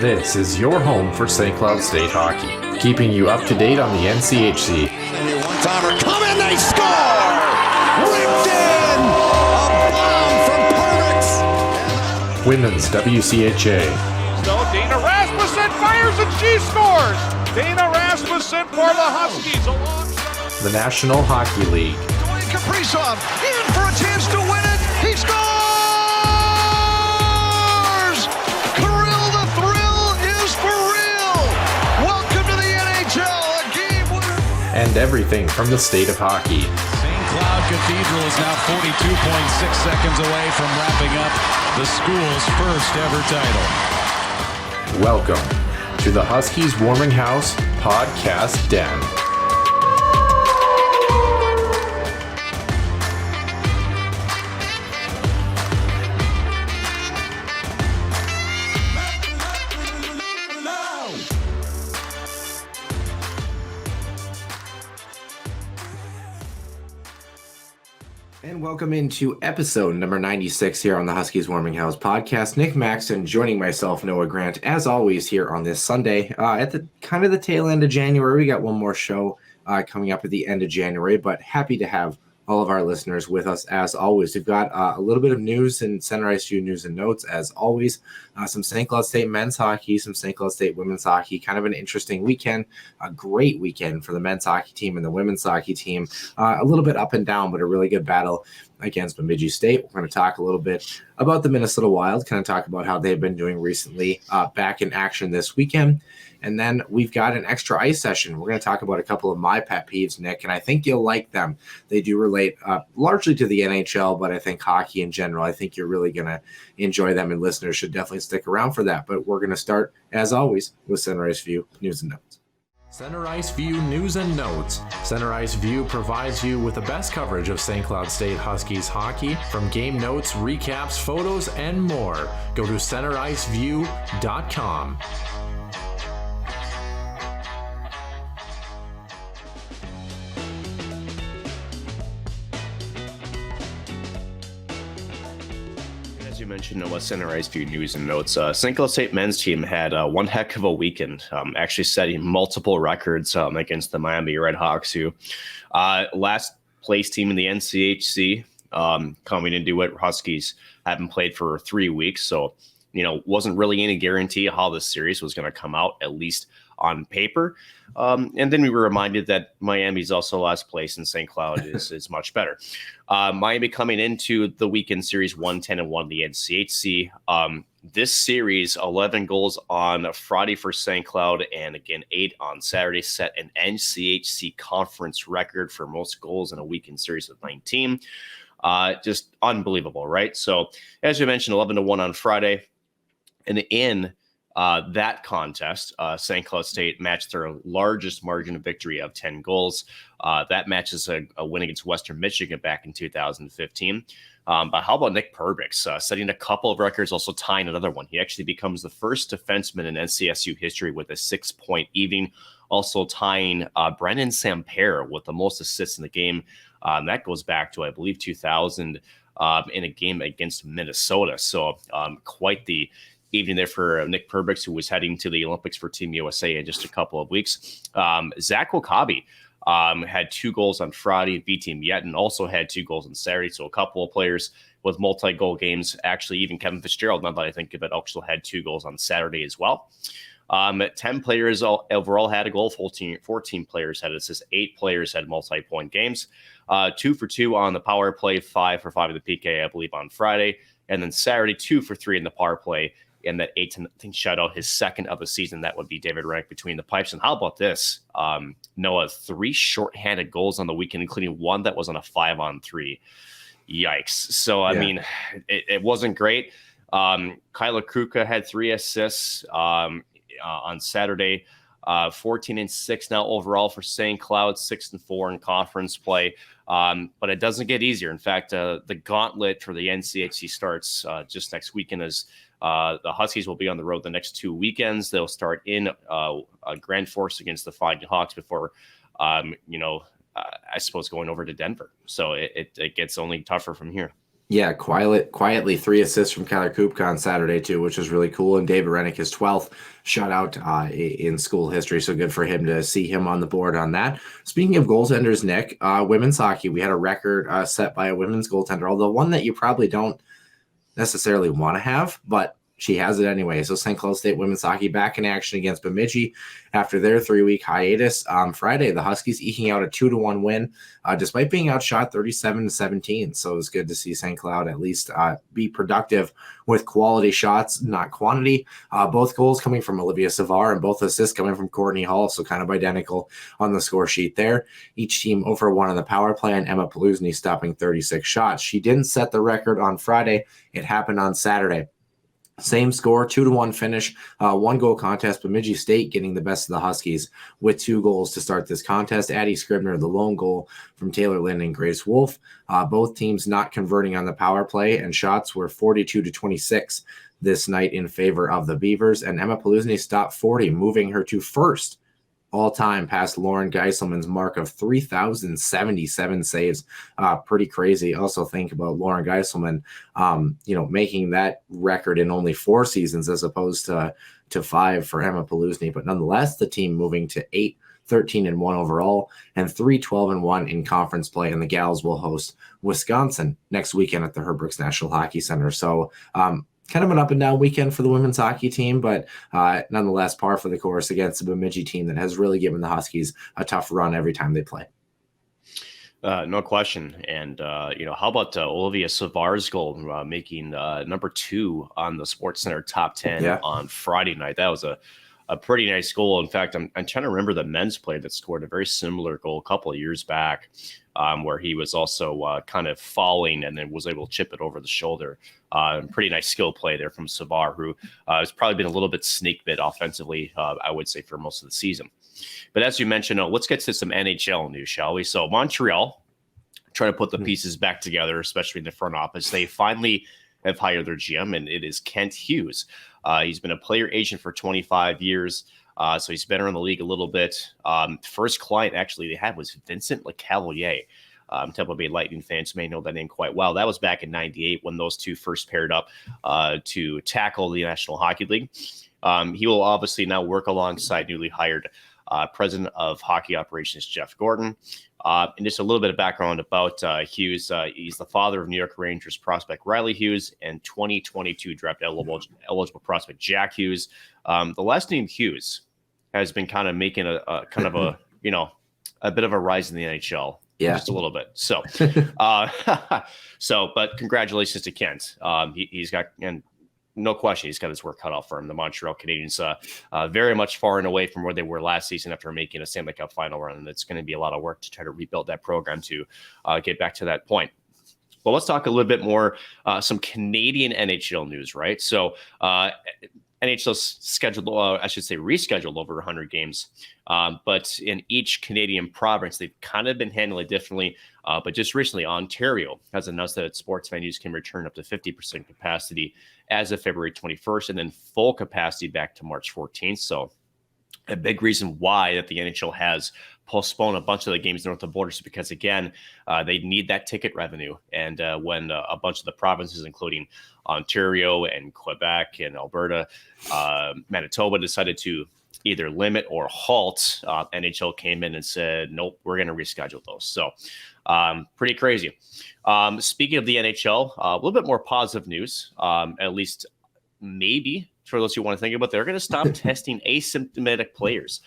This is your home for St. Cloud State hockey, keeping you up to date on the NCHC. One-timer coming, they score! Ripped in! A bomb from Pervix! Women's WCHA. So Dana Rasmussen fires and she scores! Dana Rasmussen for the Huskies alongside The National Hockey League. Dwayne Kaprizov in for a chance to win it! He scores! Kirill, the thrill is for real! Welcome to the NHL, a game winner! And everything from the state of hockey. St. Cloud Cathedral is now 42.6 seconds away from wrapping up the school's first ever title. Welcome to the Huskies Warming House Podcast Den. And welcome into episode number 96 here on the Huskies Warming House podcast. Nick Maxton joining myself, Noah Grant, as always here on this Sunday at the kind of the tail end of January. We got one more show coming up at the end of January, but happy to have all of our listeners with us as always. We've got a little bit of news and Center Ice View news and notes as always. Some St. Cloud State men's hockey, some St. Cloud State women's hockey. Kind of an interesting weekend, a great weekend for the men's hockey team and the women's hockey team. A little bit up and down, but a really good battle against Bemidji State. We're going to talk a little bit about the Minnesota Wild, kind of talk about how they've been doing recently, back in action this weekend. And then we've got an extra ice session. We're going to talk about a couple of my pet peeves, Nick, and I think you'll like them. They do relate largely to the NHL, but I think hockey in general. I think you're really going to enjoy them, and listeners should definitely stick around for that. But we're going to start, as always, with Center Ice View News and Notes. Center Ice View News and Notes. Center Ice View provides you with the best coverage of St. Cloud State Huskies hockey, from game notes, recaps, photos, and more. Go to centericeview.com. As you mentioned, Noah, Center Ice View News and Notes. St. Cloud State men's team had one heck of a weekend, actually setting multiple records against the Miami Redhawks, who last place team in the NCHC coming into it. Huskies haven't played for 3 weeks, so wasn't really any guarantee how this series was going to come out, at least on paper. And then we were reminded that Miami's also last place and St. Cloud is much better. Miami coming into the weekend series 1-10-1 the NCHC. This series, 11 goals on Friday for St. Cloud, and again 8 on Saturday, set an NCHC conference record for most goals in a weekend series with 19. Just unbelievable, right? So as you mentioned, 11-1 on Friday. And in that contest, St. Cloud State matched their largest margin of victory of 10 goals. That matches a win against Western Michigan back in 2015. But how about Nick Pervix setting a couple of records, also tying another one? He actually becomes the first defenseman in NCSU history with a 6-point evening, also tying Brennan Samper with the most assists in the game. That goes back to, I believe, 2000 in a game against Minnesota. So quite the evening there for Nick Pervix, who was heading to the Olympics for Team USA in just a couple of weeks. Zach Wakabi had 2 goals on Friday. B-Team Yetton also had 2 goals on Saturday. So a couple of players with multi-goal games. Actually, even Kevin Fitzgerald, now that I think of it, also had 2 goals on Saturday as well. 10 players overall had a goal. 14 players had assists. 8 players had multi-point games. 2 for 2 on the power play. 5 for 5 in the PK, I believe, on Friday. And then Saturday, 2 for 3 in the power play. And that 8-0 shutout, his second of the season. That would be David Rank between the pipes. And how about this? Noah, 3 shorthanded goals on the weekend, including 1 that was on a 5-on-3. Yikes. So, I mean, it wasn't great. Kyla Kruka had 3 assists on Saturday. 14-6 now overall for St. Cloud, 6-4 in conference play. But it doesn't get easier. In fact, the gauntlet for the NCHC starts just next weekend as the Huskies will be on the road the next 2 weekends. They'll start in Grand Forks against the Fighting Hawks before, I suppose, going over to Denver. So it gets only tougher from here. Yeah, quietly 3 assists from Kyler Kupka on Saturday too, which was really cool. And David Rennick, his 12th shutout in school history. So good for him to see him on the board on that. Speaking of goaltenders, Nick, women's hockey, we had a record set by a women's goaltender, although one that you probably don't necessarily want to have, but she has it anyway. So St. Cloud State women's hockey back in action against Bemidji after their 3-week hiatus. Friday, the Huskies eking out a 2-1 win, despite being outshot 37-17. So it was good to see St. Cloud at least be productive with quality shots, not quantity. Both goals coming from Olivia Savar and both assists coming from Courtney Hall, so kind of identical on the score sheet there. Each team 0-1 on the power play, and Emma Paluzny stopping 36 shots. She didn't set the record on Friday. It happened on Saturday. Same score, 2-1 finish, 1-goal contest. Bemidji State getting the best of the Huskies with 2 goals to start this contest. Addie Scribner, the lone goal from Taylor Lynn and Grace Wolf. Both teams not converting on the power play, and shots were 42-26 this night in favor of the Beavers. And Emma Paluzny stopped 40, moving her to first all-time past Lauren Geiselman's mark of 3,077 saves. Pretty crazy. Also think about Lauren Geiselman, making that record in only 4 seasons as opposed to 5 for Emma Paluzny. But nonetheless, the team moving to 8-13-1 overall and 3-12-1 in conference play. And the Gals will host Wisconsin next weekend at the Herbrooks National Hockey Center. So, kind of an up and down weekend for the women's hockey team, but nonetheless par for the course against the Bemidji team that has really given the Huskies a tough run every time they play. No question. And, how about Olivia Savar's goal, making number 2 on the SportsCenter top 10 on Friday night? That was a pretty nice goal. In fact, I'm trying to remember the men's player that scored a very similar goal a couple of years back, where he was also kind of falling and then was able to chip it over the shoulder. Pretty nice skill play there from Savar, who has probably been a little bit snake bit offensively, I would say, for most of the season. But as you mentioned, let's get to some NHL news, shall we? So Montreal, trying to put the pieces back together, especially in the front office. They finally have hired their GM, and it is Kent Hughes. He's been a player agent for 25 years. So he's been around the league a little bit. First client actually they had was Vincent LeCavalier. Tampa Bay Lightning fans may know that name quite well. That was back in '98 when those two first paired up to tackle the National Hockey League. He will obviously now work alongside newly hired president of hockey operations, Jeff Gordon. And just a little bit of background about Hughes. He's the father of New York Rangers prospect Riley Hughes and 2022 draft eligible prospect Jack Hughes. The last name Hughes has been kind of making a bit of a rise in the NHL. Yeah, just a little bit. So, but congratulations to Kent. He's got, and no question, he's got his work cut out for him. The Montreal Canadiens, very much far and away from where they were last season after making a Stanley Cup final run. And it's going to be a lot of work to try to rebuild that program to get back to that point. Well, let's talk a little bit more, some Canadian NHL news, right? So, NHL scheduled, rescheduled over 100 games. But in each Canadian province, they've kind of been handling it differently. But just recently, Ontario has announced that sports venues can return up to 50% capacity as of February 21st, and then full capacity back to March 14th. So a big reason why that the NHL has postponed a bunch of the games north of the borders is because, again, they need that ticket revenue. And when a bunch of the provinces, including Ontario and Quebec and Alberta, Manitoba, decided to either limit or halt, NHL came in and said, nope, we're going to reschedule those. So pretty crazy. Speaking of the NHL, a little bit more positive news, at least maybe for those who want to think about it, they're going to stop testing asymptomatic players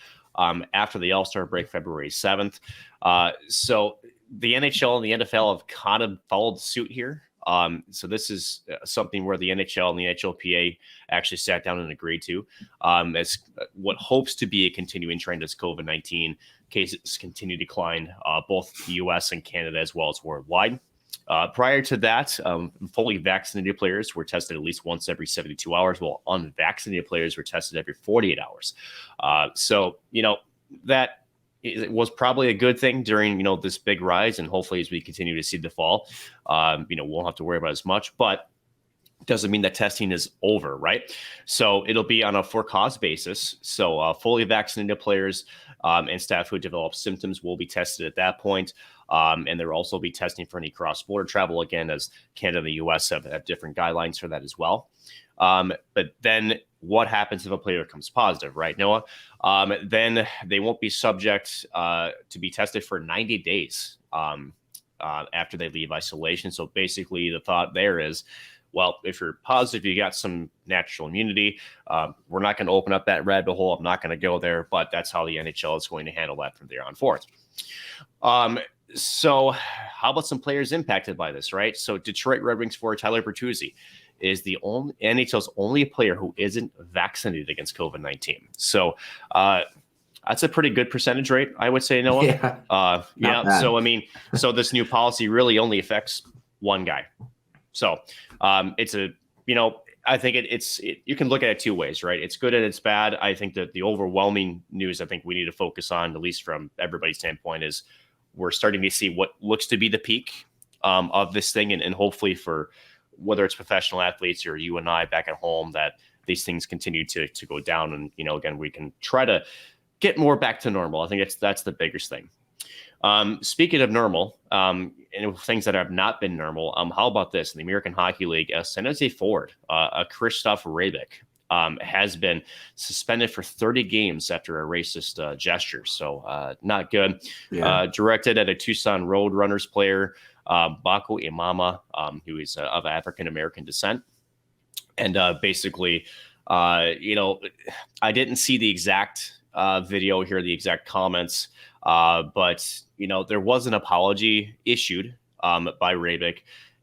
after the All-Star break, February 7th. So the NHL and the NFL have kind of followed suit here. So this is something where the NHL and the NHLPA actually sat down and agreed to, as what hopes to be a continuing trend as COVID-19 cases continue to decline, both the U.S. and Canada as well as worldwide. Prior to that, fully vaccinated players were tested at least once every 72 hours, while unvaccinated players were tested every 48 hours. So, that it was probably a good thing during, this big rise. And hopefully as we continue to see the fall, won't have to worry about as much, but it doesn't mean that testing is over, right? So it'll be on a for cause basis. So fully vaccinated players and staff who develop symptoms will be tested at that point. And there will also be testing for any cross-border travel, again, as Canada and the U.S. have different guidelines for that as well. But then what happens if a player comes positive, right, Noah? Then they won't be subject to be tested for 90 days after they leave isolation. So basically the thought there is, well, if you're positive, you got some natural immunity. We're not going to open up that rabbit hole. I'm not going to go there, but that's how the NHL is going to handle that from there on forth. So how about some players impacted by this, right? So Detroit Red Wings forward Tyler Bertuzzi is the only NHL's only player who isn't vaccinated against COVID-19. So that's a pretty good percentage rate, I would say, Noah. Yeah. Bad. So, I mean, so this new policy really only affects one guy. So it's a, I think you can look at it two ways, right? It's good and it's bad. I think that the overwhelming news I think we need to focus on, at least from everybody's standpoint, is we're starting to see what looks to be the peak of this thing. And hopefully for whether it's professional athletes or you and I back at home, that these things continue to go down. And, again, we can try to get more back to normal. I think that's the biggest thing. Speaking of normal, and things that have not been normal, how about this? In the American Hockey League, San Jose forward, Krzysztof Rebick, has been suspended for 30 games after a racist gesture. So not good. Yeah. Directed at a Tucson Roadrunners player, Baco Imama, who is of African-American descent. And basically, I didn't see the exact video here, the exact comments, but there was an apology issued by Rebick.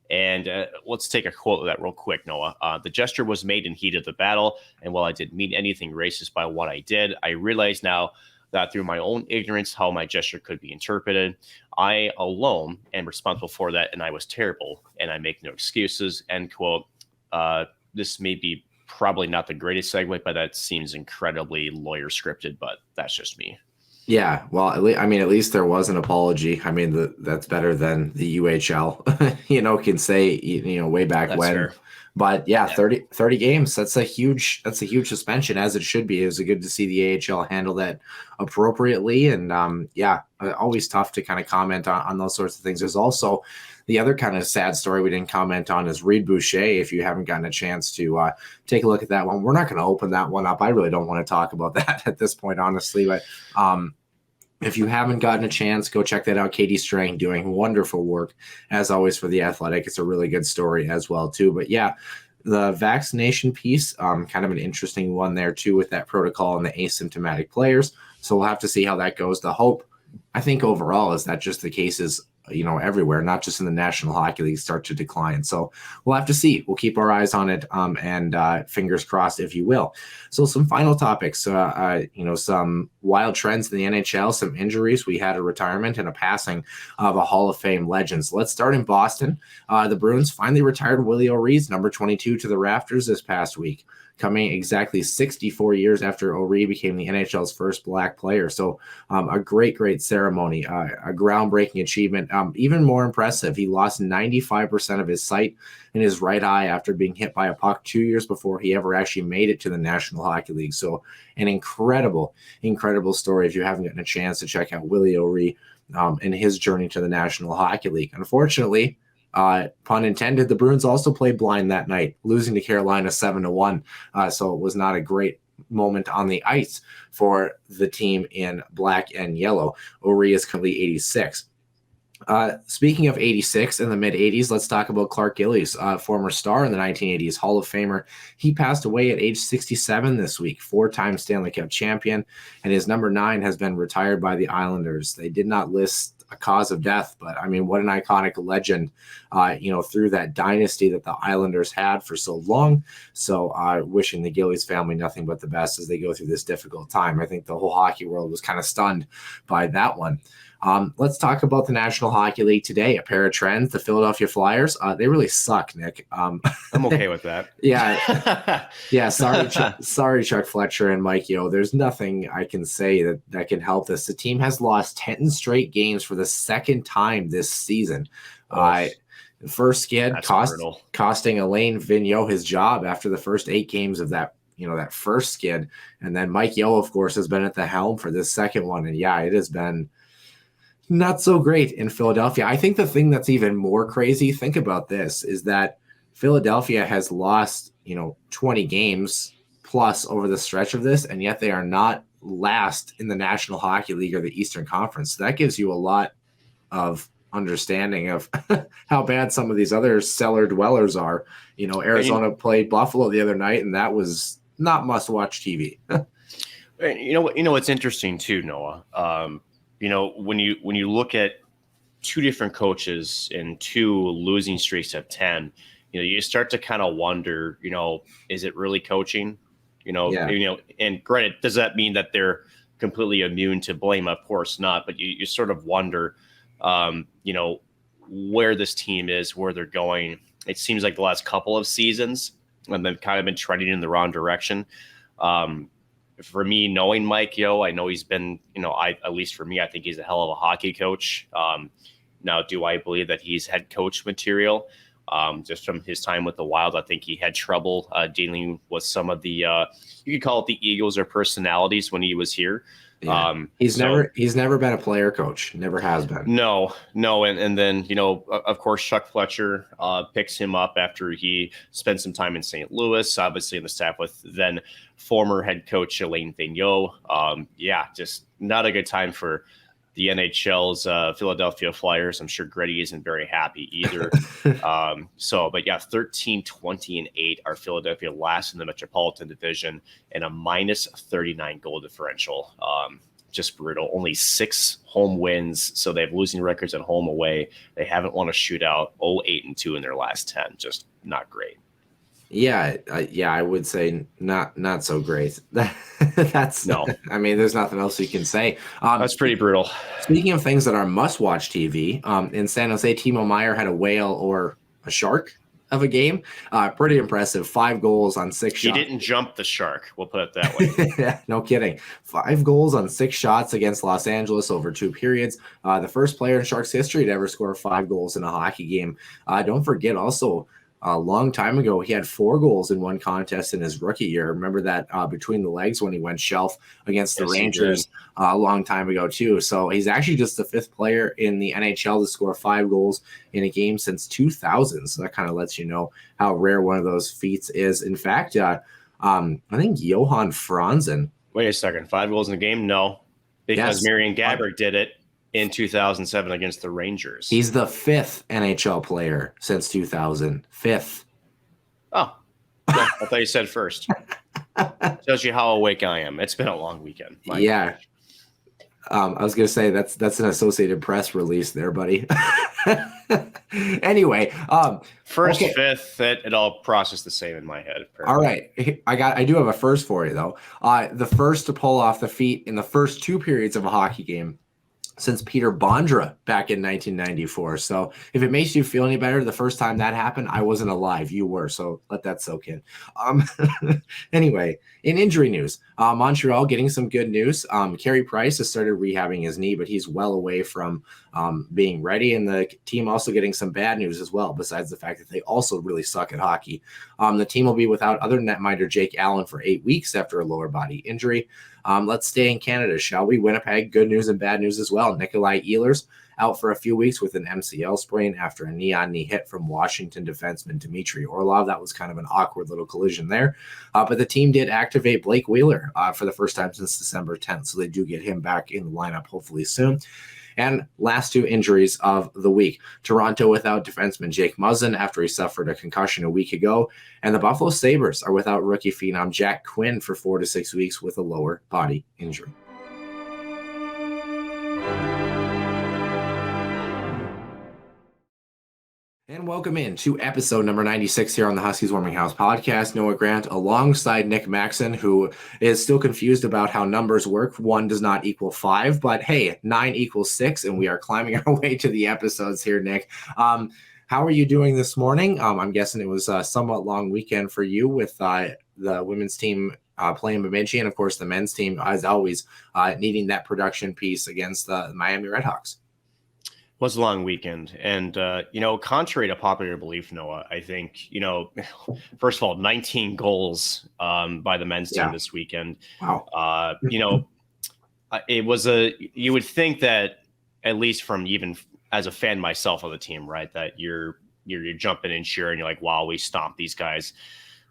And let's take a quote of that real quick, Noah. The gesture was made in heat of the battle, and while I didn't mean anything racist by what I did, I realize now that through my own ignorance how my gesture could be interpreted. I alone am responsible for that, and I was terrible, and I make no excuses, end quote. This may be probably not the greatest segue, but that seems incredibly lawyer scripted, but that's just me. Yeah, well, at least there was an apology. I mean, that's better than the UHL, can say, way back That's when. fair. But yeah, 30 games. That's a huge suspension, as it should be. It was good to see the AHL handle that appropriately. And always tough to kind of comment on those sorts of things. There's also the other kind of sad story we didn't comment on is Reed Boucher. If you haven't gotten a chance to take a look at that one, we're not going to open that one up. I really don't want to talk about that at this point, honestly. But if you haven't gotten a chance, go check that out. Katie Strang doing wonderful work, as always, for The Athletic. It's a really good story as well, too. But yeah, the vaccination piece, kind of an interesting one there, too, with that protocol and the asymptomatic players. So we'll have to see how that goes. The hope, I think, overall, is that just the cases everywhere, not just in the National Hockey League, start to decline. So we'll have to see. We'll keep our eyes on it, and fingers crossed, if you will. So some final topics, some wild trends in the NHL, some injuries. We had a retirement and a passing of a Hall of Fame legend. So let's start in Boston. The Bruins finally retired Willie O'Ree's number 22 to the rafters this past week, coming exactly 64 years after O'Ree became the NHL's first Black player. So a great ceremony, a groundbreaking achievement. Even more impressive, he lost 95% of his sight in his right eye after being hit by a puck 2 years before he ever actually made it to the National Hockey League. So an incredible story if you haven't gotten a chance to check out Willie O'Ree and his journey to the National Hockey League. Unfortunately, pun intended, the Bruins also played blind that night, losing to Carolina 7-1. So it was not a great moment on the ice for the team in black and yellow. O'Ree is currently 86. Speaking of 86 in the mid-80s, let's talk about Clark Gillies, former star in the 1980s, Hall of Famer. He passed away at age 67 this week, 4-time Stanley Cup champion, and his number 9 has been retired by the Islanders. They did not list a cause of death, but I mean, what an iconic legend, through that dynasty that the Islanders had for so long. So wishing the Gillies family nothing but the best as they go through this difficult time. I think the whole hockey world was kind of stunned by that one. Let's talk about the National Hockey League today. A pair of trends, the Philadelphia Flyers. They really suck, Nick. I'm okay with that. Yeah. Sorry, Chuck Fletcher and Mike Yeo. There's nothing I can say that can help this. The team has lost 10 straight games for the second time this season. First skid costing Alain Vigneault his job after the first 8 games of that first skid. And then Mike Yeo, of course, has been at the helm for this second one. And yeah, it has been not so great in Philadelphia. I think the thing that's even more crazy, think about this, is that Philadelphia has lost, 20 games plus over the stretch of this, and yet they are not last in the National Hockey League or the Eastern Conference. So that gives you a lot of understanding of how bad some of these other cellar dwellers are. Arizona played Buffalo the other night, and that was not must-watch TV. What's interesting too, Noah. When you look at two different coaches and two losing streaks of 10, you start to kind of wonder, is it really coaching? And granted, does that mean that they're completely immune to blame? Of course not. But you sort of wonder, where this team is, where they're going. It seems like the last couple of seasons, and they've kind of been trending in the wrong direction. For me, knowing Mike Yeo, I know he's been, at least for me, I think he's a hell of a hockey coach. Now, do I believe that he's head coach material? Just from his time with the Wild, I think he had trouble dealing with some of the, you could call it the egos or personalities when he was here. Yeah. He's never been a player coach. Never has been. No. And then, of course, Chuck Fletcher picks him up after he spent some time in St. Louis, obviously in the staff with then former head coach Alain Vigneault. Just not a good time for the NHL's Philadelphia Flyers. I'm sure Gretty isn't very happy either. 13, 20, and 8 are Philadelphia last in the Metropolitan Division and a minus 39 goal differential. Just brutal. Only 6 home wins, so they have losing records at home away. They haven't won a shootout. 0-8-2 in their last 10. Just not great. Yeah, I would say not so great. That's no. I mean, there's nothing else you can say. That's pretty brutal. Speaking of things that are must-watch TV, in San Jose, Timo Meier had a whale or a shark of a game. Pretty impressive. 5 goals on 6 shots. He didn't jump the shark. We'll put it that way. Yeah, no kidding. 5 goals on 6 shots against Los Angeles over 2 periods. The first player in Sharks history to ever score 5 goals in a hockey game. Don't forget also, a long time ago, he had 4 goals in one contest in his rookie year. Remember that between the legs when he went shelf against the Rangers a long time ago, too. So he's actually just the 5th player in the NHL to score 5 goals in a game since 2000. So that kind of lets you know how rare one of those feats is. In fact, I think Johan Franzen. Wait a second. 5 goals in a game? No, because Marian Gaborik did it in 2007 against the Rangers. He's the 5th NHL player since 2000. 5th. Oh, I thought you said first. Tells you how awake I am. It's been a long weekend. Yeah. I was going to say that's an Associated Press release there, buddy. Anyway, first, okay. 5th, it all processed the same in my head. Apparently. All right. I do have a first for you, though. The first to pull off the feet in the first 2 periods of a hockey game since Peter Bondra back in 1994. So if it makes you feel any better, the first time that happened, I wasn't alive. You were. So let that soak in. Anyway, in injury news, Montreal getting some good news. Carey Price has started rehabbing his knee, but he's well away from being ready. And the team also getting some bad news as well, besides the fact that they also really suck at hockey. The team will be without other netminder Jake Allen for 8 weeks after a lower body injury. Let's stay in Canada, shall we? Winnipeg, good news and bad news as well. Nikolai Ehlers out for a few weeks with an MCL sprain after a knee-on-knee hit from Washington defenseman Dmitry Orlov. That was kind of an awkward little collision there. But the team did activate Blake Wheeler for the first time since December 10th, so they do get him back in the lineup hopefully soon. And last 2 injuries of the week. Toronto without defenseman Jake Muzzin after he suffered a concussion a week ago. And the Buffalo Sabres are without rookie phenom Jack Quinn for 4 to 6 weeks with a lower body injury. And welcome in to episode number 96 here on the Huskies Warming House podcast. Noah Grant alongside Nick Maxon, who is still confused about how numbers work. 1 does not equal 5, but hey, 9 equals 6, and we are climbing our way to the episodes here, Nick. How are you doing this morning? I'm guessing it was a somewhat long weekend for you with the women's team playing Bemidji, and of course the men's team, as always, needing that production piece against the Miami Redhawks. Was a long weekend. And, contrary to popular belief, Noah, I think, first of all, 19 goals by the men's team this weekend. Wow. It was you would think that at least from even as a fan myself of the team, right? That you're jumping and cheering. You're like, wow, we stomped these guys.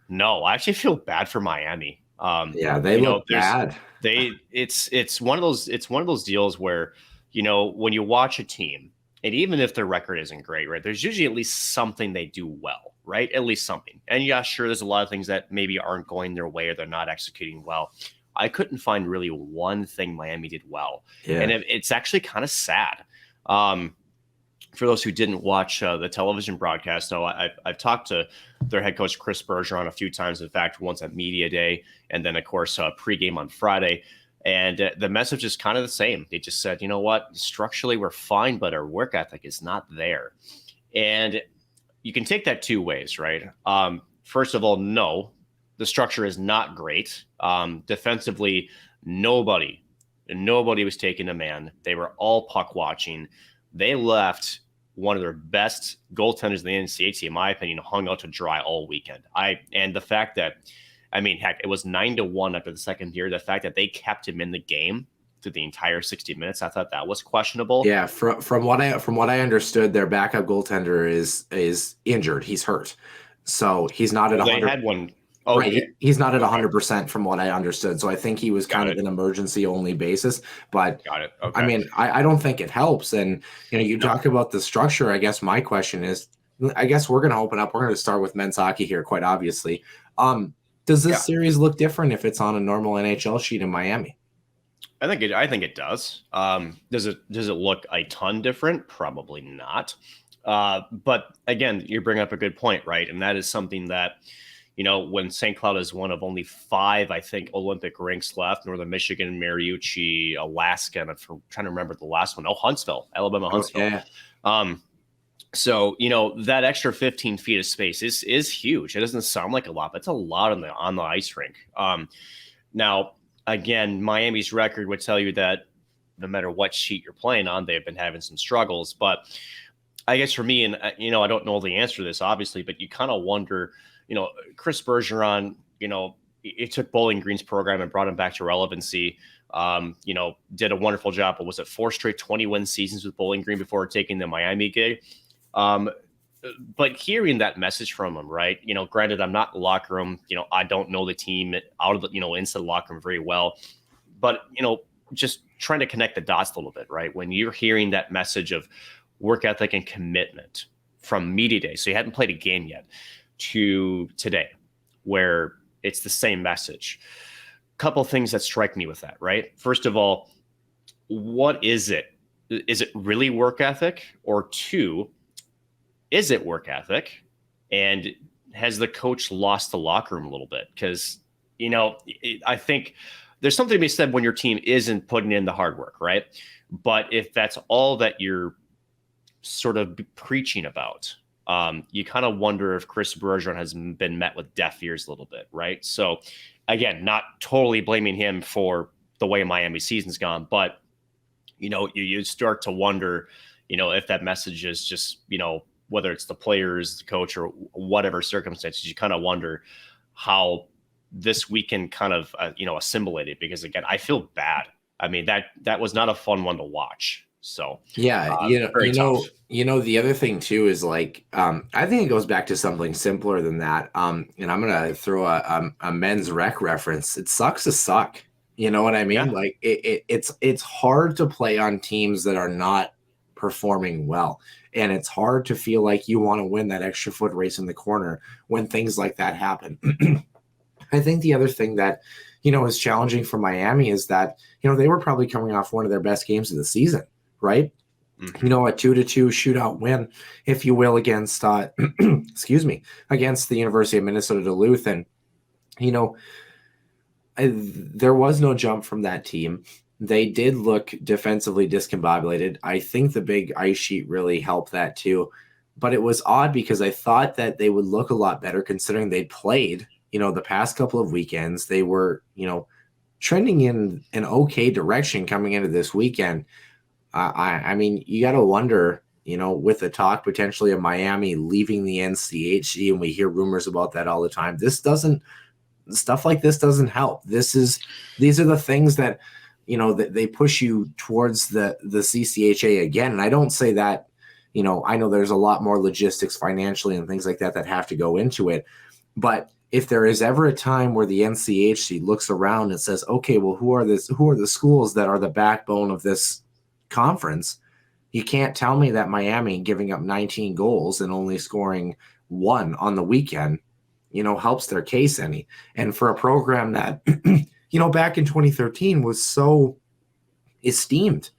No, I actually feel bad for Miami. Yeah, they look bad. It's one of those deals where, when you watch a team, and even if their record isn't great, right, there's usually at least something they do well, right? At least something. And yeah, sure, there's a lot of things that maybe aren't going their way or they're not executing well. I couldn't find really one thing Miami did well. Yeah. And it's actually kind of sad. For those who didn't watch the television broadcast, I've talked to their head coach, Chris Spurgeon, a few times. In fact, once at Media Day, and then, of course, pregame on Friday. And the message is kind of the same. They just said, you know what, structurally we're fine, but our work ethic is not there. And you can take that two ways, right? First of all, no, the structure is not great. Defensively, nobody was taking a man. They were all puck watching. They left one of their best goaltenders in the NCAA, in my opinion, hung out to dry all weekend. And the fact that, heck, it was 9-1 after the second period. The fact that they kept him in the game through the entire 60 minutes, I thought that was questionable. Yeah, from what I understood, their backup goaltender is injured. He's hurt, so he's not at 100. They had one. Oh, right. He's not at 100% from what I understood. So I think he was kind of an emergency only basis. But got it. Okay. I don't think it helps. And you talk about the structure. I guess my question is, I guess we're going to open up. We're going to start with men's hockey here, quite obviously. Does this series look different if it's on a normal NHL sheet in Miami? I think it does. Does it look a ton different? Probably not. But again, you bring up a good point, right? And that is something that, when St. Cloud is one of only 5, I think, Olympic rinks left, Northern Michigan, Mariucci, Alaska, and I'm trying to remember the last one. Huntsville, Alabama, Huntsville. Yeah. So, that extra 15 feet of space is huge. It doesn't sound like a lot, but it's a lot on the ice rink. Now, again, Miami's record would tell you that no matter what sheet you're playing on, they've been having some struggles. But I guess for me, and, I don't know the answer to this, obviously, but you kind of wonder, Chris Bergeron, it took Bowling Green's program and brought him back to relevancy. Did a wonderful job. But was it 4 straight 20-win seasons with Bowling Green before taking the Miami gig? But hearing that message from him, right? Granted, I'm not in the locker room. I don't know the team out of the, inside the locker room very well. But, just trying to connect the dots a little bit, right? When you're hearing that message of work ethic and commitment from Media Day, so you hadn't played a game yet, to today, where it's the same message. Couple things that strike me with that, right? First of all, what is it? Is it really work ethic? Or 2, is it work ethic? And has the coach lost the locker room a little bit? Because, I think there's something to be said when your team isn't putting in the hard work, right? But if that's all that you're sort of preaching about, you kind of wonder if Chris Bergeron has been met with deaf ears a little bit, right? So, again, not totally blaming him for the way Miami season's gone, but, you start to wonder, if that message is just, whether it's the players, the coach, or whatever circumstances, you kind of wonder how this weekend kind of, assimilated. Because, again, I feel bad. That was not a fun one to watch. So yeah, the other thing too is like, I think it goes back to something simpler than that. And I'm gonna throw a men's rec reference. It sucks to suck. You know what I mean? Yeah. Like it's hard to play on teams that are not performing well, and it's hard to feel like you want to win that extra foot race in the corner when things like that happen. I think the other thing that is challenging for Miami is that they were probably coming off one of their best games of the season. Right? Mm-hmm. A 2-2 shootout win, if you will, against against the University of Minnesota Duluth. And, there was no jump from that team. They did look defensively discombobulated. I think the big ice sheet really helped that too. But it was odd because I thought that they would look a lot better considering they played, the past couple of weekends. They were, trending in an okay direction coming into this weekend. You got to wonder, with the talk potentially of Miami leaving the NCHC, and we hear rumors about that all the time. Stuff like this doesn't help. These are the things that they push you towards the CCHA again. And I don't say that, I know there's a lot more logistics financially and things like that have to go into it. But if there is ever a time where the NCHC looks around and says, okay, well, who are the schools that are the backbone of this conference? You can't tell me that Miami giving up 19 goals and only scoring 1 on the weekend, helps their case any. And for a program that, back in 2013 was so esteemed,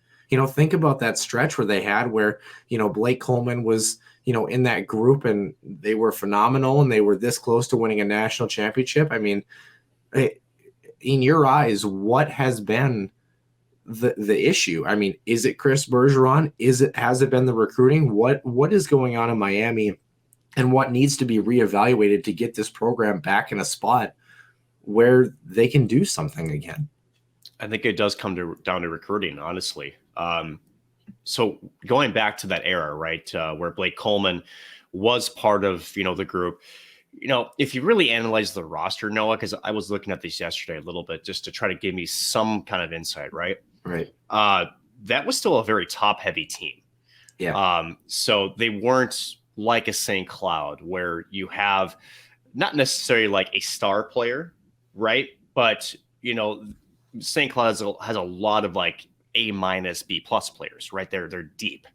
think about that stretch where they had where, Blake Coleman was, in that group and they were phenomenal and they were this close to winning a national championship. I mean, in your eyes, what has been the issue? I mean, is it Chris Bergeron? Has it been the recruiting? What is going on in Miami, and what needs to be reevaluated to get this program back in a spot where they can do something again? I think it does come down to recruiting, honestly. So going back to that era, right, where Blake Coleman was part of, the group, if you really analyze the roster, Noah, because I was looking at this yesterday a little bit just to try to give me some kind of insight, right? Right. That was still a very top-heavy team. Yeah. So they weren't like a St. Cloud where you have not necessarily like a star player, right? But, St. Cloud has a lot of like A-, B+ players, right? They're deep.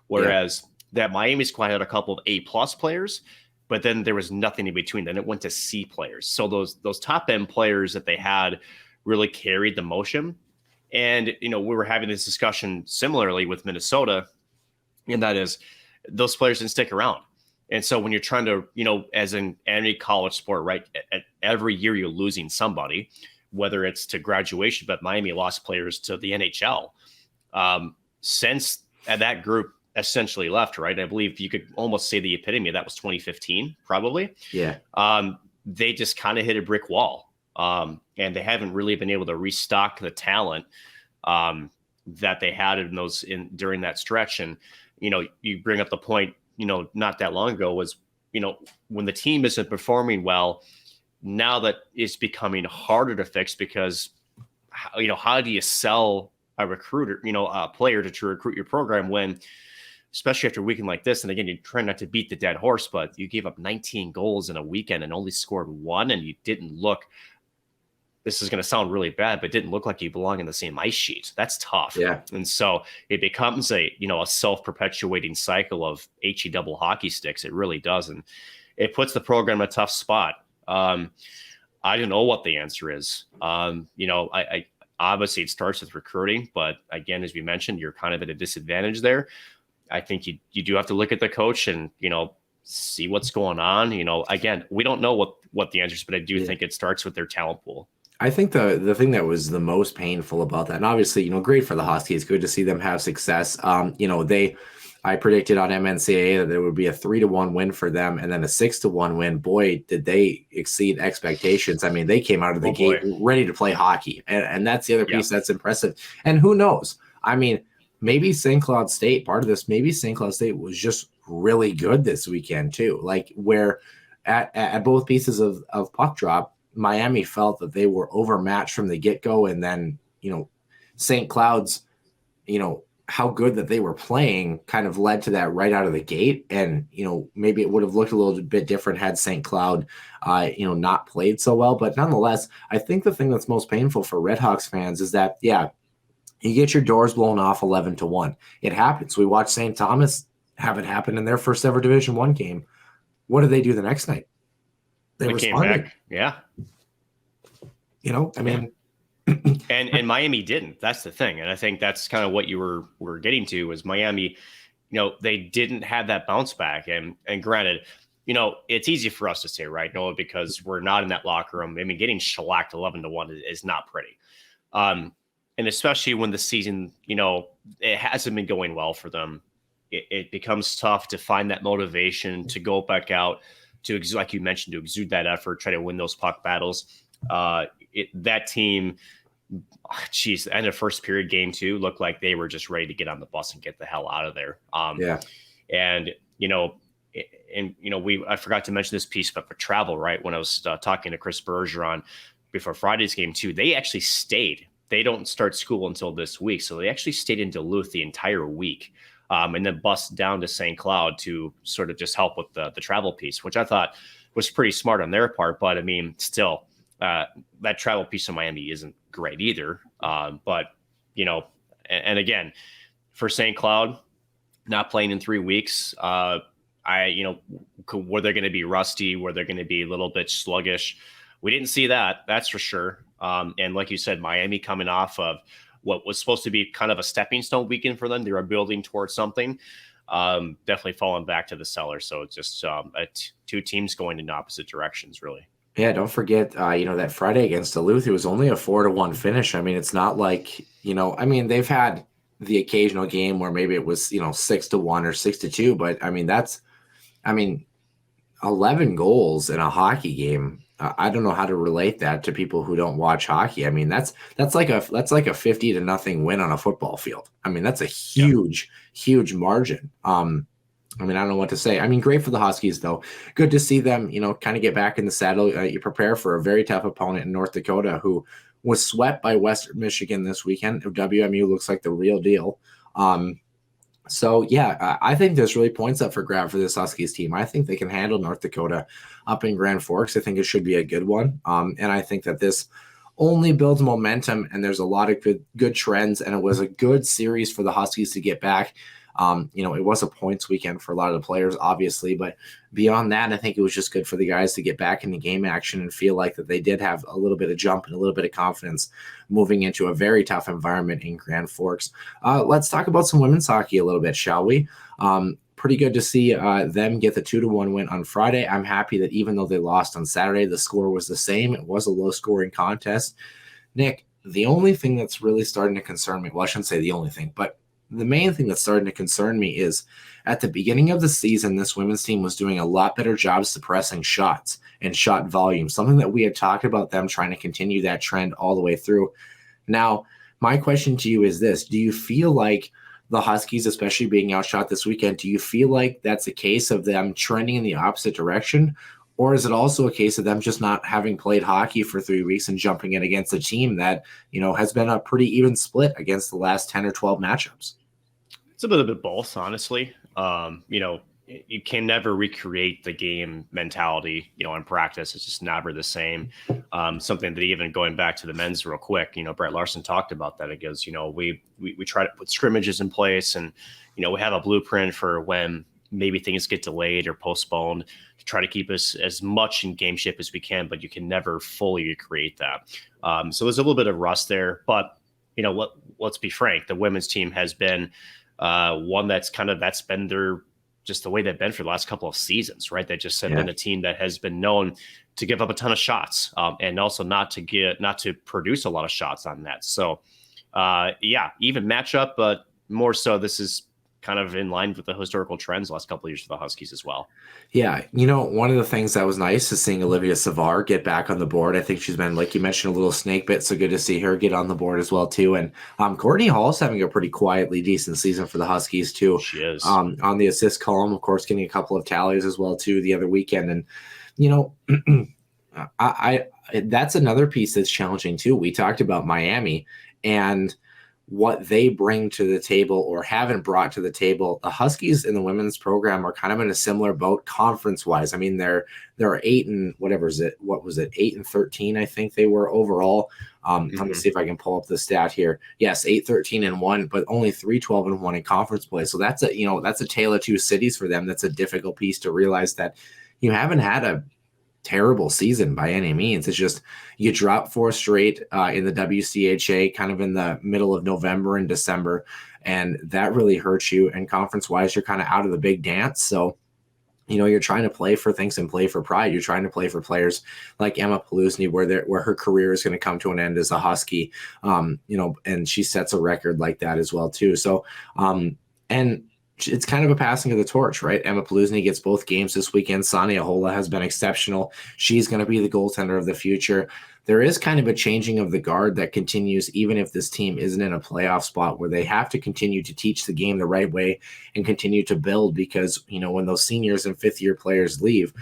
Whereas that Miami squad had a couple of A+ players, but then there was nothing in between. Then it went to C players. So those top end players that they had really carried the motion. And, we were having this discussion similarly with Minnesota, and that is those players didn't stick around. And so when you're trying to, as in any college sport, right, every year you're losing somebody, whether it's to graduation, but Miami lost players to the NHL. Since that group essentially left, right, I believe you could almost say the epitome of that was 2015, probably. Yeah. They just kind of hit a brick wall. And they haven't really been able to restock the talent that they had during that stretch. And, you bring up the point, not that long ago was, when the team isn't performing well, now that it's becoming harder to fix because, how do you sell a recruiter, a player to recruit your program when, especially after a weekend like this, and again, you're trying not to beat the dead horse, but you gave up 19 goals in a weekend and only scored 1, and you didn't look, this is going to sound really bad, but didn't look like you belong in the same ice sheet. That's tough. Yeah. And so it becomes a self-perpetuating cycle of HE double hockey sticks. It really does. And it puts the program in a tough spot. I don't know what the answer is. I obviously it starts with recruiting, but again, as we mentioned, you're kind of at a disadvantage there. I think you do have to look at the coach and, see what's going on. Again, we don't know what the answer is, but I do think it starts with their talent pool. I think the thing that was the most painful about that, and obviously, great for the Huskies, good to see them have success. I predicted on MNCAA that there would be a 3-1 win for them and then a 6-1 win. Boy, did they exceed expectations. I mean, they came out of the gate ready to play hockey. And that's the other piece that's impressive. And who knows? I mean, maybe St. Cloud State, part of this, maybe St. Cloud State was just really good this weekend too. Like where at both pieces of puck drop, Miami felt that they were overmatched from the get-go. And then, St. Cloud's, how good that they were playing kind of led to that right out of the gate. And, maybe it would have looked a little bit different had St. Cloud, not played so well. But nonetheless, I think the thing that's most painful for Redhawks fans is that, you get your doors blown off 11-1. It happens. We watched St. Thomas have it happen in their first ever Division I game. What did they do the next night? They came back. Yeah. I mean, and Miami didn't. That's the thing. And I think that's kind of what you were getting to was Miami, they didn't have that bounce back. And granted, it's easy for us to say, right, Noah, because we're not in that locker room. I mean, getting shellacked 11-1 is not pretty. And especially when the season, it hasn't been going well for them. It becomes tough to find that motivation to go back out, to, like you mentioned, to exude that effort, try to win those puck battles. That team, the end of first period game 2 looked like they were just ready to get on the bus and get the hell out of there. And, I forgot to mention this piece, but for travel, right, when I was talking to Chris Bergeron before Friday's game 2, they actually stayed they don't start school until this week. So they actually stayed in Duluth the entire week. And then bust down to St. Cloud to sort of just help with the travel piece, which I thought was pretty smart on their part. But I mean, still, that travel piece in Miami isn't great either. But, and again, for St. Cloud, not playing in 3 weeks, were they going to be rusty? Were they going to be a little bit sluggish? We didn't see that. That's for sure. And like you said, Miami coming off of what was supposed to be kind of a stepping stone weekend for them. They were building towards something, definitely falling back to the cellar. So it's just two teams going in opposite directions, really. Yeah, don't forget, that Friday against Duluth, it was only a 4-1 finish. I mean, it's not like, they've had the occasional game where maybe it was, 6-1 or 6-2, but I mean, 11 goals in a hockey game. I don't know how to relate that to people who don't watch hockey. I mean, that's like a 50-0 win on a football field. I mean, that's a huge margin. I don't know what to say. I mean, great for the Huskies though. Good to see them, kind of get back in the saddle. You prepare for a very tough opponent in North Dakota who was swept by Western Michigan this weekend. WMU looks like the real deal. So, I think there's really points up for grab for this Huskies team. I think they can handle North Dakota up in Grand Forks. I think it should be a good one. And I think that this only builds momentum, and there's a lot of good trends, and it was a good series for the Huskies to get back. It was a points weekend for a lot of the players, obviously, but beyond that, I think it was just good for the guys to get back into game action and feel like that they did have a little bit of jump and a little bit of confidence moving into a very tough environment in Grand Forks. Let's talk about some women's hockey a little bit, shall we? Pretty good to see them get the 2-1 win on Friday. I'm happy that even though they lost on Saturday, the score was the same. It was a low-scoring contest. Nick, the only thing that's really starting to concern me, well, I shouldn't say the only thing, but the main thing that's starting to concern me is at the beginning of the season, this women's team was doing a lot better job suppressing shots and shot volume, something that we had talked about them trying to continue that trend all the way through. Now, my question to you is this. Do you feel like the Huskies, especially being outshot this weekend, do you feel like that's a case of them trending in the opposite direction? Or is it also a case of them just not having played hockey for 3 weeks and jumping in against a team that, has been a pretty even split against the last 10 or 12 matchups? It's a bit of both, honestly. You can never recreate the game mentality, in practice. It's just never the same. Something that even going back to the men's real quick, Brett Larson talked about that. It goes, we try to put scrimmages in place and, we have a blueprint for when maybe things get delayed or postponed to try to keep us as much in game shape as we can, but you can never fully recreate that. So there's a little bit of rust there, but let's be frank, the women's team has been one that's been just the way they've been for the last couple of seasons, right? They just have been a team that has been known to give up a ton of shots and also not to produce a lot of shots on net. So even matchup, but more so this is kind of in line with the historical trends the last couple of years for the Huskies as well. Yeah. One of the things that was nice is seeing Olivia Savard get back on the board. I think she's been, like you mentioned, a little snake bit. So good to see her get on the board as well, too. And Courtney Hall's having a pretty quietly decent season for the Huskies, too. She is. On the assist column, of course, getting a couple of tallies as well, too, the other weekend. And, that's another piece that's challenging, too. We talked about Miami and what they bring to the table or haven't brought to the table. The Huskies in the women's program are kind of in a similar boat conference wise. I mean, they're 8 and whatever is it? What was it? 8 and 13, I think they were overall. Let me see if I can pull up the stat here. Yes, 8-13-1, but only 3-12-1 in conference play. So that's a tale of two cities for them. That's a difficult piece to realize that you haven't had a terrible season by any means. It's just you drop 4 straight in the WCHA kind of in the middle of November and December, and that really hurts you. And conference wise, you're kind of out of the big dance. So, you're trying to play for things and play for pride. You're trying to play for players like Emma Palousny, where her career is going to come to an end as a Husky, and she sets a record like that as well too. So, and it's kind of a passing of the torch, right? Emma Palousny gets both games this weekend. Sani Ahola has been exceptional. She's going to be the goaltender of the future. There is kind of a changing of the guard that continues, even if this team isn't in a playoff spot, where they have to continue to teach the game the right way and continue to build, because, when those seniors and fifth-year players leave,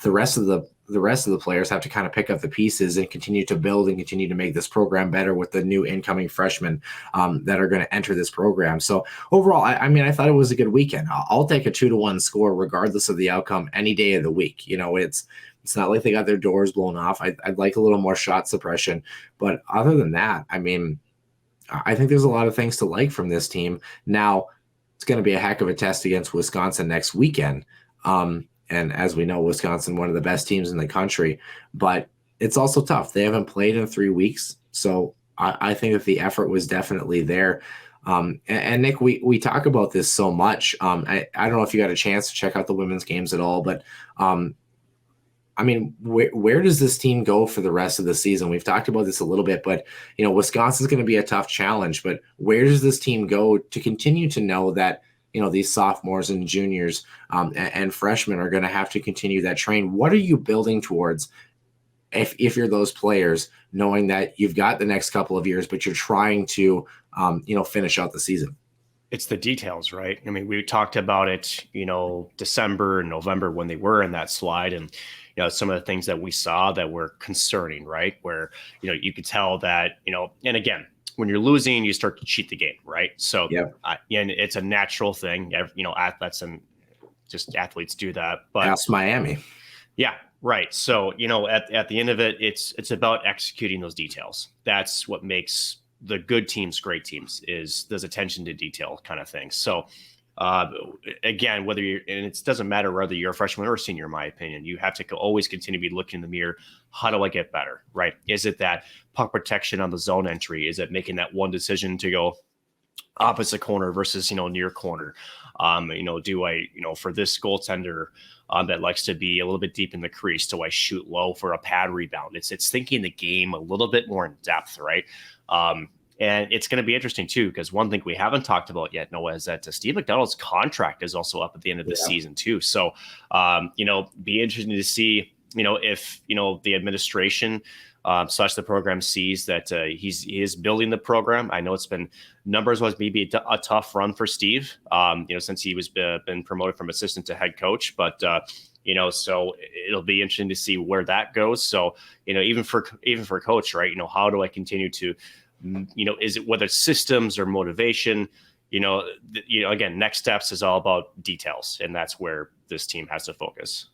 the rest of the the rest of the players have to kind of pick up the pieces and continue to build and continue to make this program better with the new incoming freshmen that are going to enter this program. So overall, I mean, I thought it was a good weekend. I'll take a 2-1 score regardless of the outcome any day of the week. It's not like they got their doors blown off. I'd like a little more shot suppression. But other than that, I mean, I think there's a lot of things to like from this team. Now, it's going to be a heck of a test against Wisconsin next weekend. And as we know, Wisconsin, one of the best teams in the country. But it's also tough. They haven't played in 3 weeks. So I think that the effort was definitely there. And Nick, we talk about this so much. I don't know if you got a chance to check out the women's games at all, but I mean, where does this team go for the rest of the season? We've talked about this a little bit, but Wisconsin's going to be a tough challenge. But where does this team go to continue to know that these sophomores and juniors and freshmen are going to have to continue that train? What are you building towards if you're those players, knowing that you've got the next couple of years, but you're trying to finish out the season? It's the details, right? I mean, we talked about it, December and November when they were in that slide, and some of the things that we saw that were concerning, right? Where you could tell that and again, when you're losing, you start to cheat the game, right? So and it's a natural thing. Athletes and just athletes do that. But ask Miami. Yeah, right. So at the end of it, it's about executing those details. That's what makes the good teams great teams, is there's attention to detail kind of thing. So again, and it doesn't matter whether you're a freshman or a senior, in my opinion, you have to always continue to be looking in the mirror. How do I get better? Right? Is it that puck protection on the zone entry? Is it making that one decision to go opposite corner versus, near corner? Do I, for this goaltender that likes to be a little bit deep in the crease, do I shoot low for a pad rebound? It's thinking the game a little bit more in depth, right? And it's going to be interesting too, because one thing we haven't talked about yet, Noah, is that Steve McDonald's contract is also up at the end of the season too. So, be interesting to see, if, the administration / the program sees that he is building the program. I know it's been numbers-wise maybe a tough run for Steve, since he was been promoted from assistant to head coach, but so it'll be interesting to see where that goes. So, even for coach, right? How do I continue to, is it whether systems or motivation? Again, next steps is all about details, and that's where this team has to focus.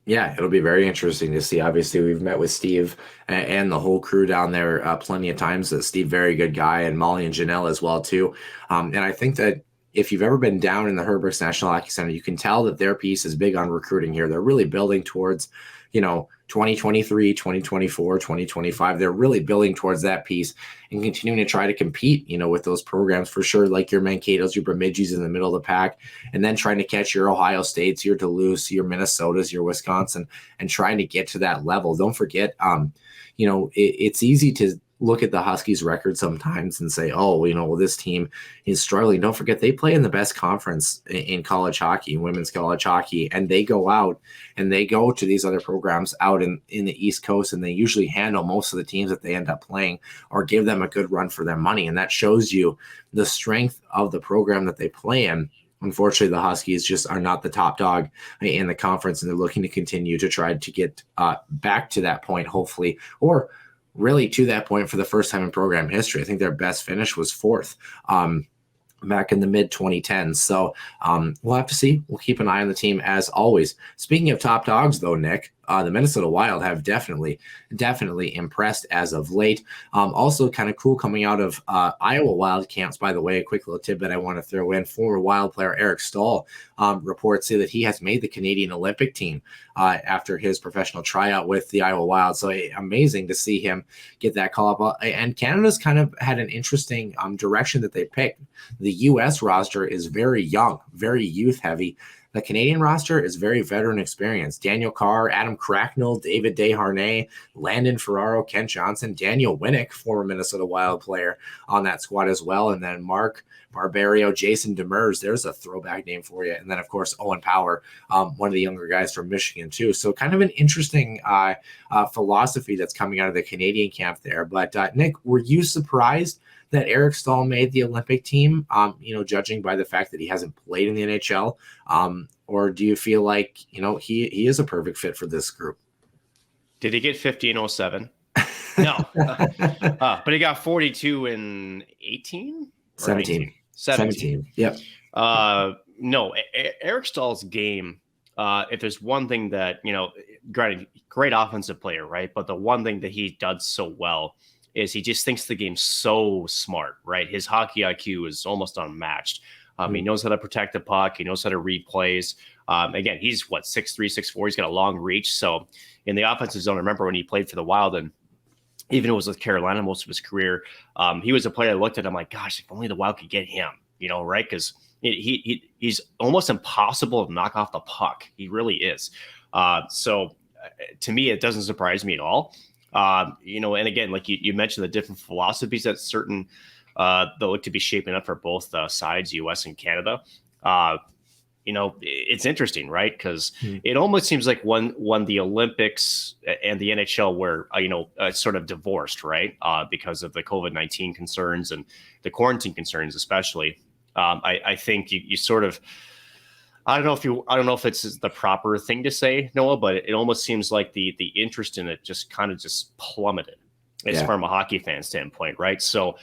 Yeah, it'll be very interesting to see. Obviously, we've met with Steve and the whole crew down there plenty of times. Steve, very good guy, and Molly and Janelle as well too. And I think that if you've ever been down in the Herbert's National Hockey Center, you can tell that their piece is big on recruiting here. They're really building towards, 2023, 2024, 2025. They're really building towards that piece and continuing to try to compete, with those programs for sure, like your Mankato's, your Bemidji's in the middle of the pack, and then trying to catch your Ohio States, your Duluth, your Minnesotas, your Wisconsin, and trying to get to that level. Don't forget, it's easy to look at the Huskies record sometimes and say, well, this team is struggling. Don't forget, they play in the best conference in college hockey, women's college hockey, and they go out and they go to these other programs out in the East Coast, and they usually handle most of the teams that they end up playing or give them a good run for their money. And that shows you the strength of the program that they play in. Unfortunately, the Huskies just are not the top dog in the conference, and they're looking to continue to try to get back to that point, hopefully, or really to that point for the first time in program history. I think their best finish was fourth back in the mid 2010s. So we'll have to see. We'll keep an eye on the team as always. Speaking of top dogs, though, Nick, the Minnesota Wild have definitely impressed as of late. Also kind of cool coming out of Iowa Wild camps, by the way, a quick little tidbit I want to throw in. Former Wild player Eric Stahl reports say that he has made the Canadian Olympic team after his professional tryout with the Iowa Wild. So amazing to see him get that call up. And Canada's kind of had an interesting direction that they picked. The U.S. roster is very young, very youth heavy. The Canadian roster is very veteran experienced. Daniel Carr, Adam Cracknell, David Desharnais, Landon Ferraro, Kent Johnson, Daniel Winnick, former Minnesota Wild player on that squad as well. And then Mark Barbario, Jason Demers, there's a throwback name for you. And then, of course, Owen Power, one of the younger guys from Michigan, too. So kind of an interesting philosophy that's coming out of the Canadian camp there. But, Nick, were you surprised that Eric Stahl made the Olympic team, judging by the fact that he hasn't played in the NHL? Or do you feel like, he is a perfect fit for this group? Did he get 50 in 07? No. But he got 42 in 18? 17. 17. Yep. No, Eric Stahl's game, if there's one thing that, great offensive player, right? But the one thing that he does so well is he just thinks the game's so smart, right? His hockey IQ is almost unmatched. He knows how to protect the puck. He knows how to read plays. Again, he's 6'3", 6'4". He's got a long reach. So in the offensive zone, I remember when he played for the Wild, and even it was with Carolina most of his career, he was a player I looked at. I'm like, gosh, if only the Wild could get him, right? Because he's almost impossible to knock off the puck. He really is. So to me, it doesn't surprise me at all. And again, like you mentioned, the different philosophies that certain that look to be shaping up for both sides, U.S. and Canada. It's interesting, right? Because it almost seems like when the Olympics and the NHL were, sort of divorced, right? Because of the COVID-19 concerns and the quarantine concerns, especially. I think you sort of, I don't know if it's the proper thing to say, Noah, but it almost seems like the interest in it just plummeted. It's from a hockey fan standpoint, right? So,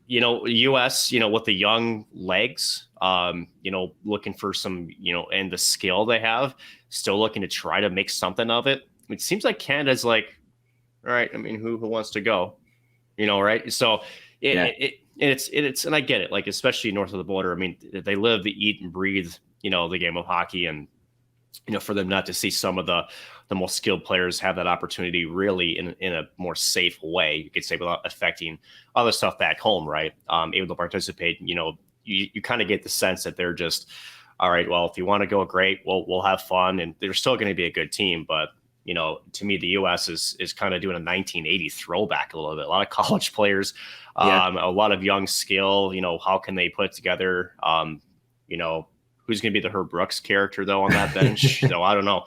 U.S., with the young legs, looking for some, and the skill they have, still looking to try to make something of it. It seems like Canada's like, all right, I mean, who wants to go, right? So it's, and I get it, like, especially north of the border. I mean, they live, they eat and breathe, the game of hockey, and, for them not to see some of the most skilled players have that opportunity really in a more safe way, you could say, without affecting other stuff back home, right? Able to participate, you kind of get the sense that they're just, all right, well, if you want to go, great, we'll have fun, and they're still going to be a good team. But, to me, the U.S. is kind of doing a 1980 throwback a little bit. A lot of college players, a lot of young skill, how can they put it together? Who's going to be the Herb Brooks character, though, on that bench? So I don't know.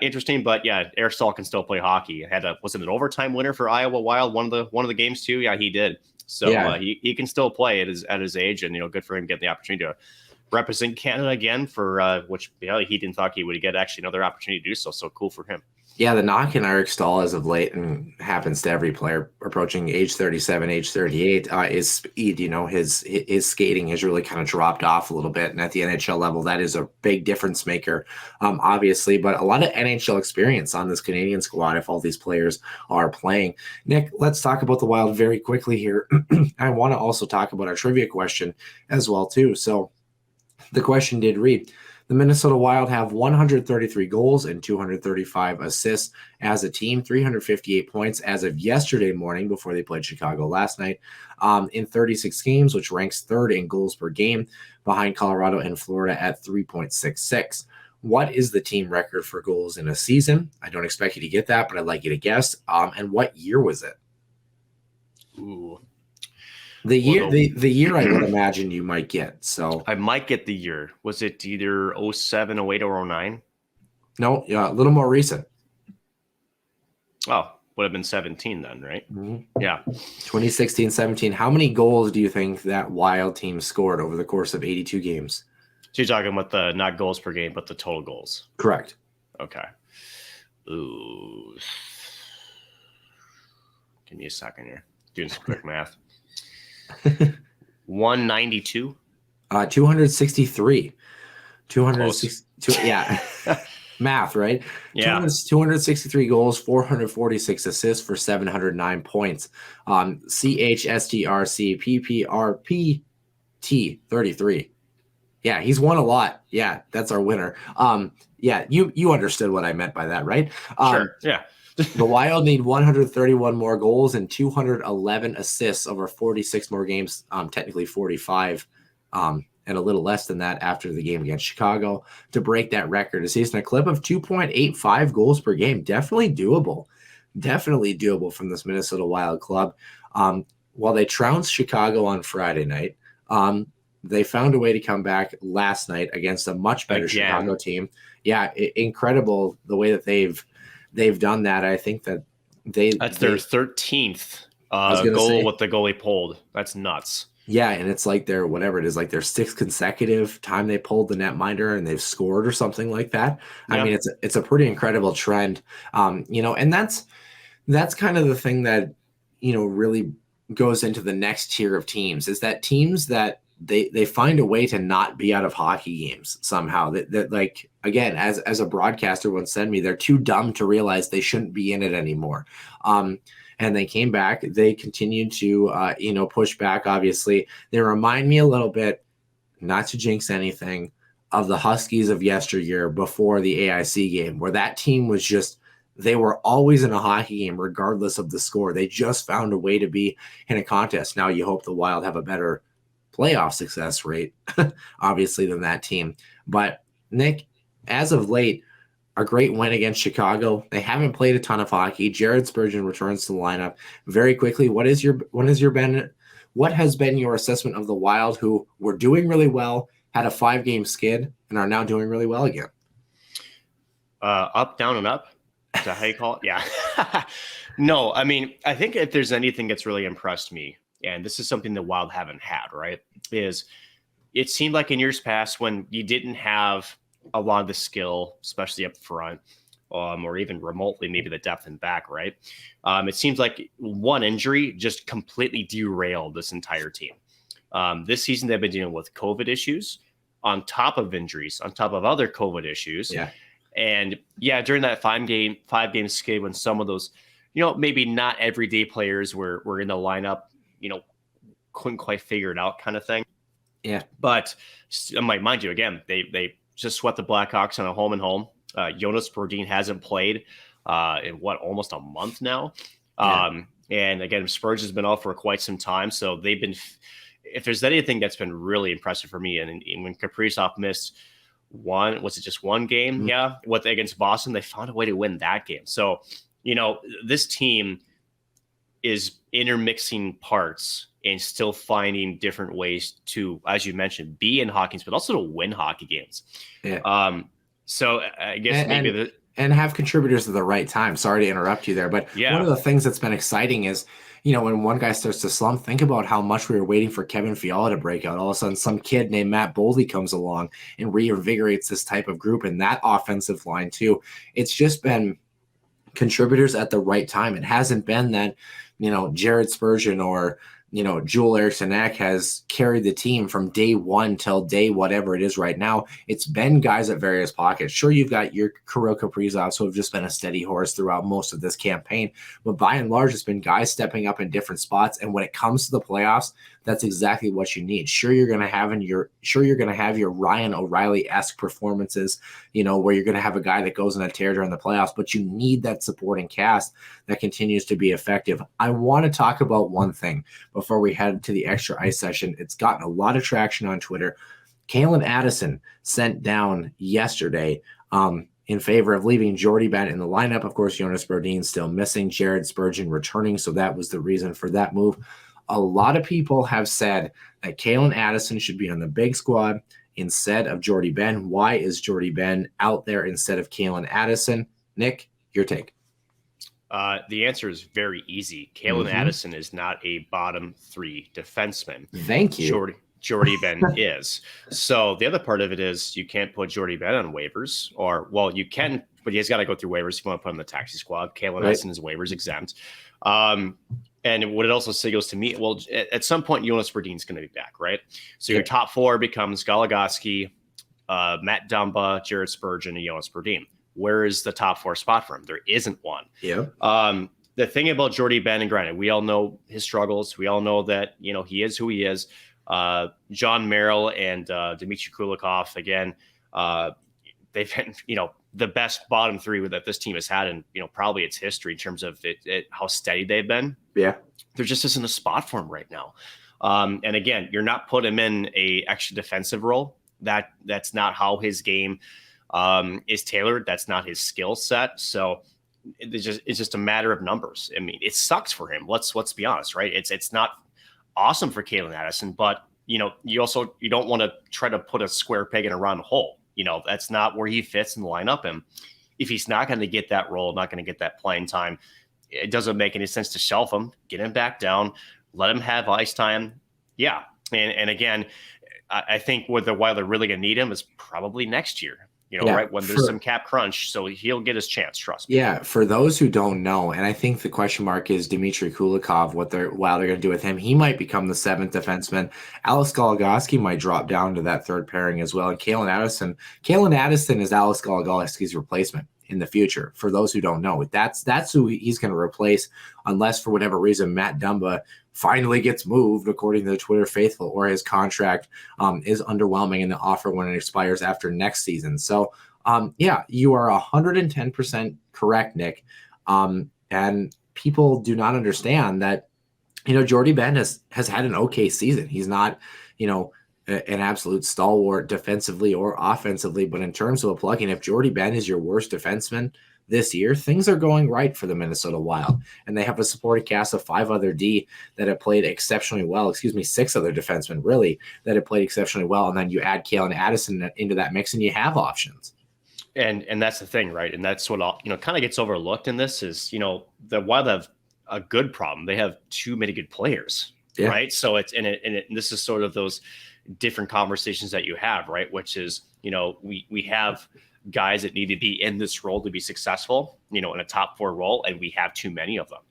Interesting. But yeah, Eric Stahl can still play hockey. Was it an overtime winner for Iowa Wild? One of the games too. Yeah, he did. So he can still play at his age, and good for him getting the opportunity to represent Canada again for which he didn't think he would get actually another opportunity to do so. So cool for him. Yeah, the knock in Eric Stahl as of late, and happens to every player approaching age 37, age 38, is speed. His skating has really kind of dropped off a little bit. And at the NHL level, that is a big difference maker, obviously. But a lot of NHL experience on this Canadian squad if all these players are playing. Nick, let's talk about the Wild very quickly here. I want to also talk about our trivia question as well, too. So the question did read, the Minnesota Wild have 133 goals and 235 assists as a team, 358 points as of yesterday morning before they played Chicago last night, in 36 games, which ranks third in goals per game behind Colorado and Florida at 3.66. What is the team record for goals in a season? I don't expect you to get that, but I'd like you to guess. And what year was it? Ooh. The year I would imagine you might get. So I might get the year. Was it either 07, 08, or 09? No, a little more recent. Oh, would have been 17 then, right? Mm-hmm. Yeah. 2016, 17. How many goals do you think that Wild team scored over the course of 82 games? So you're talking about the not goals per game, but the total goals. Correct. Okay. Ooh. Give me a second here. Doing some quick math. 192. 263. 262. Yeah. Math, right? Yeah. 263 goals, 446 assists for 709 points. CHSTRC 33. Yeah, he's won a lot. Yeah, that's our winner. Yeah, you understood what I meant by that, right? Sure. Yeah. The Wild need 131 more goals and 211 assists over 46 more games, technically 45, and a little less than that after the game against Chicago to break that record. A season, a clip of 2.85 goals per game. Definitely doable from this Minnesota Wild club. While they trounced Chicago on Friday night, they found a way to come back last night against a much better Chicago team. Yeah, incredible the way that they've done that. I think that that's their 13th goal with the goalie pulled. That's nuts. Yeah, and it's like their whatever it is, like their sixth consecutive time they pulled the netminder and they've scored or something like that. I Yeah. mean, it's a pretty incredible trend. And that's kind of the thing that really goes into the next tier of teams is that teams that they find a way to not be out of hockey games somehow. That like again, as a broadcaster once said to me, they're too dumb to realize they shouldn't be in it anymore. And they came back. They continued to, push back. Obviously, they remind me a little bit, not to jinx anything, of the Huskies of yesteryear before the AIC game, where that team was just, they were always in a hockey game, regardless of the score. They just found a way to be in a contest. Now you hope the Wild have a better playoff success rate, obviously, than that team. But Nick, as of late, a great win against Chicago. They haven't played a ton of hockey. Jared Spurgeon returns to the lineup very quickly. What has been your assessment of the Wild, who were doing really well, had a 5-game skid, and are now doing really well again? Up, down, and up. Is that how you call it? Yeah. No, I mean, I think if there's anything that's really impressed me, and this is something the Wild haven't had, right, is it seemed like in years past when you didn't have a lot of the skill, especially up front, or even remotely, maybe the depth and back, right? It seems like one injury just completely derailed this entire team. This season, they've been dealing with COVID issues on top of injuries, on top of other COVID issues. Yeah. And yeah, during that 5-game skid, when some of those, maybe not everyday players were in the lineup, couldn't quite figure it out kind of thing. Yeah. But mind you, again, they just swept the Blackhawks on a home and home. Jonas Brodin hasn't played in almost a month now. Yeah. And again, Spurgeon has been out for quite some time. So they've been, if there's anything that's been really impressive for me, and when Kaprizov missed just one game? Mm-hmm. Yeah. Against Boston, they found a way to win that game. So, this team is intermixing parts and still finding different ways to, as you mentioned, be in hockey games, but also to win hockey games. Yeah. So I guess and have contributors at the right time. Sorry to interrupt you there, but yeah. One of the things that's been exciting is, when one guy starts to slump, think about how much we were waiting for Kevin Fiala to break out. All of a sudden, some kid named Matt Boldy comes along and reinvigorates this type of group and that offensive line too. It's just been contributors at the right time. It hasn't been that, Jared Spurgeon or, Joel Eriksson Ek has carried the team from day one till day whatever it is right now. It's been guys at various pockets. Sure, you've got your Kirill Kaprizov, who have just been a steady horse throughout most of this campaign. But by and large, it's been guys stepping up in different spots. And when it comes to the playoffs, that's exactly what you need. Sure, you're going to have your Ryan O'Reilly-esque performances, where you're going to have a guy that goes in a tear during the playoffs, but you need that supporting cast that continues to be effective. I want to talk about one thing before we head to the extra ice session. It's gotten a lot of traction on Twitter. Kalen Addison sent down yesterday in favor of leaving Jordie Benn in the lineup. Of course, Jonas Brodin still missing, Jared Spurgeon returning, so that was the reason for that move. A lot of people have said that Kalen Addison should be on the big squad instead of Jordie Benn. Why is Jordie Benn out there instead of Kalen Addison? Nick, your take. The answer is very easy. Kalen Addison is not a bottom 3 defenseman. Thank you. Jordie Benn is. So the other part of it is you can't put Jordie Benn on waivers, or, well, you can, but he's got to go through waivers if you want to put him in the taxi squad. Kalen Addison is waivers exempt. And what it also signals to me, well, at some point, Jonas Brodin's going to be back, right? So your top 4 becomes Goligoski, Matt Dumba, Jared Spurgeon, and Jonas Brodin. Where is the top 4 spot for him? There isn't one. Yeah. The thing about Jordie Benn, and granted, we all know his struggles. We all know that, he is who he is. John Merrill and Dmitry Kulikov, again, they've been, the best bottom 3 that this team has had in, probably its history in terms of how steady they've been. Yeah. There just isn't a spot for him right now. And again, you're not putting him in a extra defensive role. That's not how his game is tailored. That's not his skill set. So it's just a matter of numbers. I mean, it sucks for him. Let's be honest, right? It's not awesome for Kalen Addison, but you don't want to try to put a square peg in a round hole. That's not where he fits in the lineup. And if he's not going to get that role, not going to get that playing time, it doesn't make any sense to shelf him, get him back down, let him have ice time. Yeah, And again, I think where the Wild are really going to need him is probably next year. Right when there's some cap crunch, so he'll get his chance. Trust me. Yeah, for those who don't know, and I think the question mark is Dmitry Kulikov. What they're going to do with him, he might become the seventh defenseman. Alex Goligoski might drop down to that third pairing as well. And Kalen Addison is Alex Goligoski's replacement in the future. For those who don't know, that's who he's going to replace, unless for whatever reason Matt Dumba finally gets moved, according to the Twitter faithful, or his contract is underwhelming in the offer when it expires after next season. So, you are 110% correct, Nick. And people do not understand that, Jordy Ben has had an okay season. He's not, an absolute stalwart defensively or offensively, but in terms of a plug-in, if Jordy Ben is your worst defenseman this year, things are going right for the Minnesota Wild, and they have a supporting cast of 5 other D that have played exceptionally well. 6 other defensemen really that have played exceptionally well, and then you add Kalen Addison into that mix, and you have options. And that's the thing, right? And that's what kind of gets overlooked in this is the Wild have a good problem. They have too many good players, right? So and this is sort of those different conversations that you have, right? Which is we have guys that need to be in this role to be successful, in a top 4 role, and we have too many of them.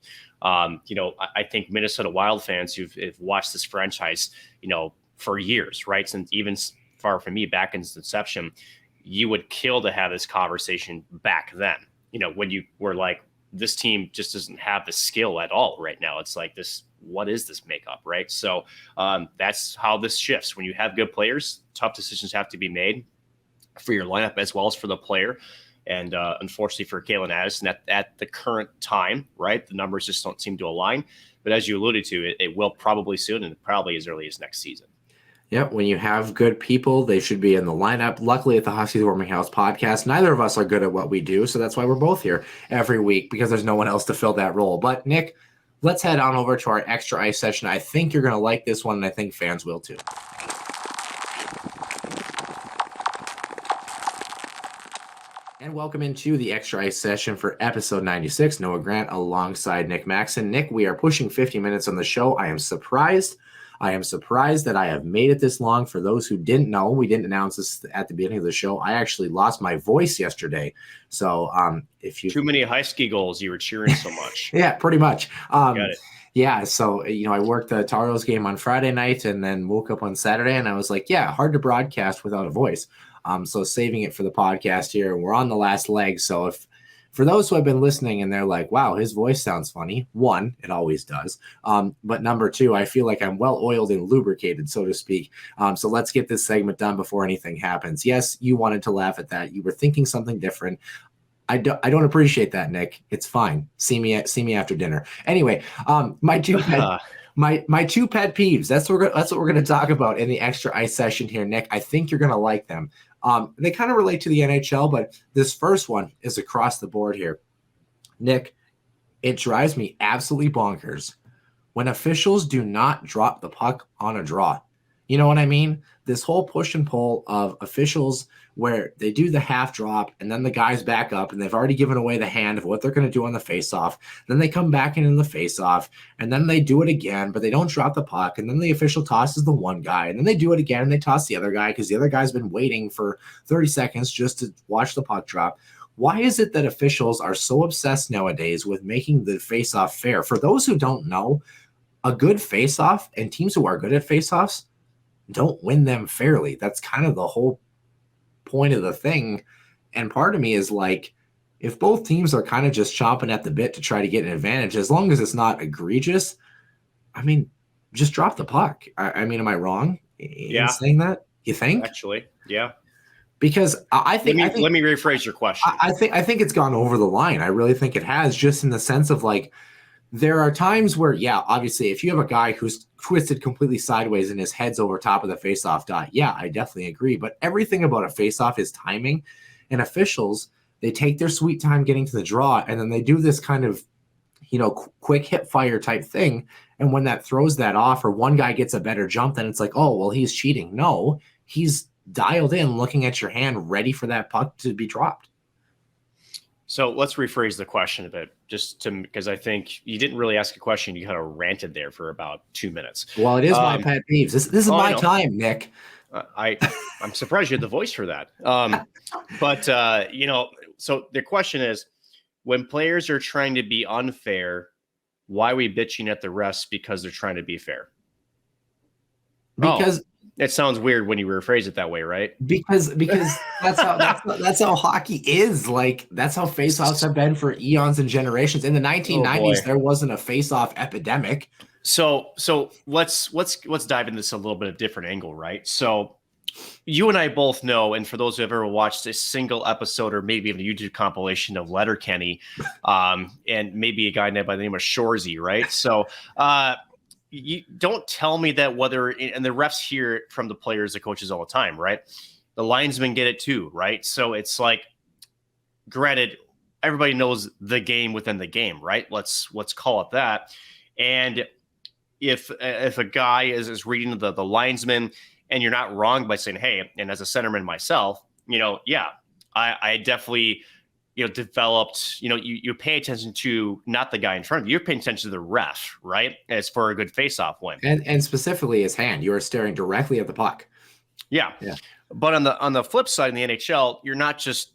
I think Minnesota Wild fans who've watched this franchise, for years, right? Since even far from me back in its inception, you would kill to have this conversation back then, when you were like, this team just doesn't have the skill at all right now. It's like what is this makeup, right? So that's how this shifts. When you have good players, tough decisions have to be made for your lineup as well as for the player. And unfortunately for Kalen Addison at the current time, right, the numbers just don't seem to align. But as you alluded to, it will probably soon, and probably as early as next season. Yeah, when you have good people, they should be in the lineup. Luckily, at the Huskies Warming House podcast, neither of us are good at what we do, so that's why we're both here every week, because there's no one else to fill that role. But, Nick, let's head on over to our extra ice session. I think you're going to like this one, and I think fans will too. And welcome into the Extra Ice session for episode 96. Noah Grant alongside Nick Maxon. Nick, we are pushing 50 minutes on the show. I am surprised that I have made it this long. For those who didn't know, we didn't announce this at the beginning of the show. I actually lost my voice yesterday. So if you too many high ski goals, you were cheering so much. Yeah, pretty much. Got it. Yeah, so I worked the Taros game on Friday night and then woke up on Saturday, and I was like, hard to broadcast without a voice. So saving it for the podcast here. We're on the last leg. So if for those who have been listening and they're like, wow, his voice sounds funny. 1, it always does. But number 2, I feel like I'm well oiled and lubricated, so to speak. So let's get this segment done before anything happens. Yes, you wanted to laugh at that. You were thinking something different. I don't appreciate that, Nick. It's fine. See me after dinner. Anyway, my 2 pet peeves. That's what we're going to talk about in the extra ice session here, Nick. I think you're going to like them. They kind of relate to the NHL, but this first one is across the board here. Nick, it drives me absolutely bonkers when officials do not drop the puck on a draw. You know what I mean? This whole push and pull of officials where they do the half drop and then the guys back up and they've already given away the hand of what they're going to do on the faceoff. Then they come back in the faceoff and then they do it again, but they don't drop the puck. And then the official tosses the one guy and then they do it again and they toss the other guy because the other guy's been waiting for 30 seconds just to watch the puck drop. Why is it that officials are so obsessed nowadays with making the faceoff fair? For those who don't know, a good faceoff and teams who are good at faceoffs don't win them fairly. That's kind of the whole point of the thing. And part of me is like, if both teams are kind of just chomping at the bit to try to get an advantage, as long as it's not egregious, I mean, just drop the puck. I mean, am I wrong in saying that? You think? Actually, yeah. Because I think let me rephrase your question. I think it's gone over the line. I really think it has, just in the sense of like, there are times where, obviously, if you have a guy who's twisted completely sideways and his head's over top of the faceoff dot, I definitely agree. But everything about a faceoff is timing. And officials, they take their sweet time getting to the draw, and then they do this kind of, quick hip fire type thing. And when that throws that off, or one guy gets a better jump, then it's like, oh, well, he's cheating. No, he's dialed in, looking at your hand, ready for that puck to be dropped. So let's rephrase the question a bit, because I think you didn't really ask a question. You kind of ranted there for about 2 minutes. Well, it is my pet peeves. This is my time, Nick. I'm surprised you had the voice for that. So the question is, when players are trying to be unfair, why are we bitching at the refs because they're trying to be fair? Because it sounds weird when you rephrase it that way, right? Because that's how hockey is. Like, that's how faceoffs have been for eons and generations. In the 1990s, there wasn't a faceoff epidemic. So let's dive into this a little bit of a different angle, right? So you and I both know, and for those who have ever watched a single episode or maybe even a YouTube compilation of Letterkenny, and maybe a guy by the name of Shorzy, right? So you don't tell me that and the refs hear it from the players, the coaches all the time, right? The linesmen get it too, right? So it's like, granted, everybody knows the game within the game, right? Let's call it that. And if a guy is reading the linesman, and you're not wrong by saying, hey, and as a centerman myself, I definitely, developed, you pay attention to not the guy in front of you, you're paying attention to the ref, right? As for a good face-off win. And specifically his hand, you are staring directly at the puck. Yeah. But on the flip side in the NHL, you're not just,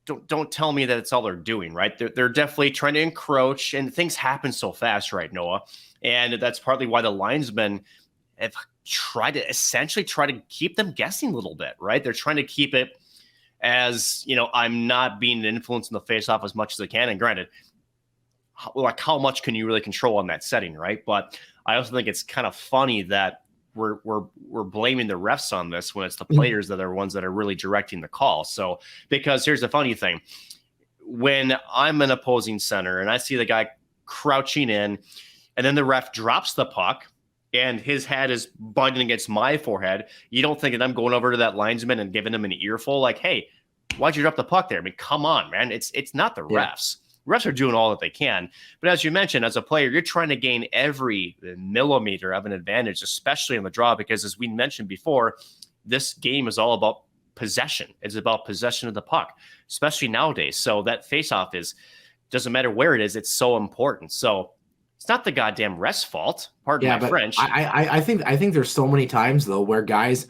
don't tell me that it's all they're doing, right? They're definitely trying to encroach, and things happen so fast, right, Noah? And that's partly why the linesmen have tried to keep them guessing a little bit, right? They're trying to keep it as, I'm not being influenced in the face-off as much as I can. And granted, how much can you really control on that setting, right? But I also think it's kind of funny that we're blaming the refs on this when it's the players that are ones that are really directing the call. So, because here's the funny thing. When I'm an opposing center and I see the guy crouching in, and then the ref drops the puck, and his head is butting against my forehead, you don't think that I'm going over to that linesman and giving him an earful like, hey, why'd you drop the puck there? I mean, come on, man. It's not the refs. Refs are doing all that they can. But as you mentioned, as a player, you're trying to gain every millimeter of an advantage, especially on the draw, because as we mentioned before, this game is all about possession. It's about possession of the puck, especially nowadays. So that faceoff doesn't matter where it is, it's so important. So it's not the goddamn ref's fault. Pardon my French. I think there's so many times though where guys,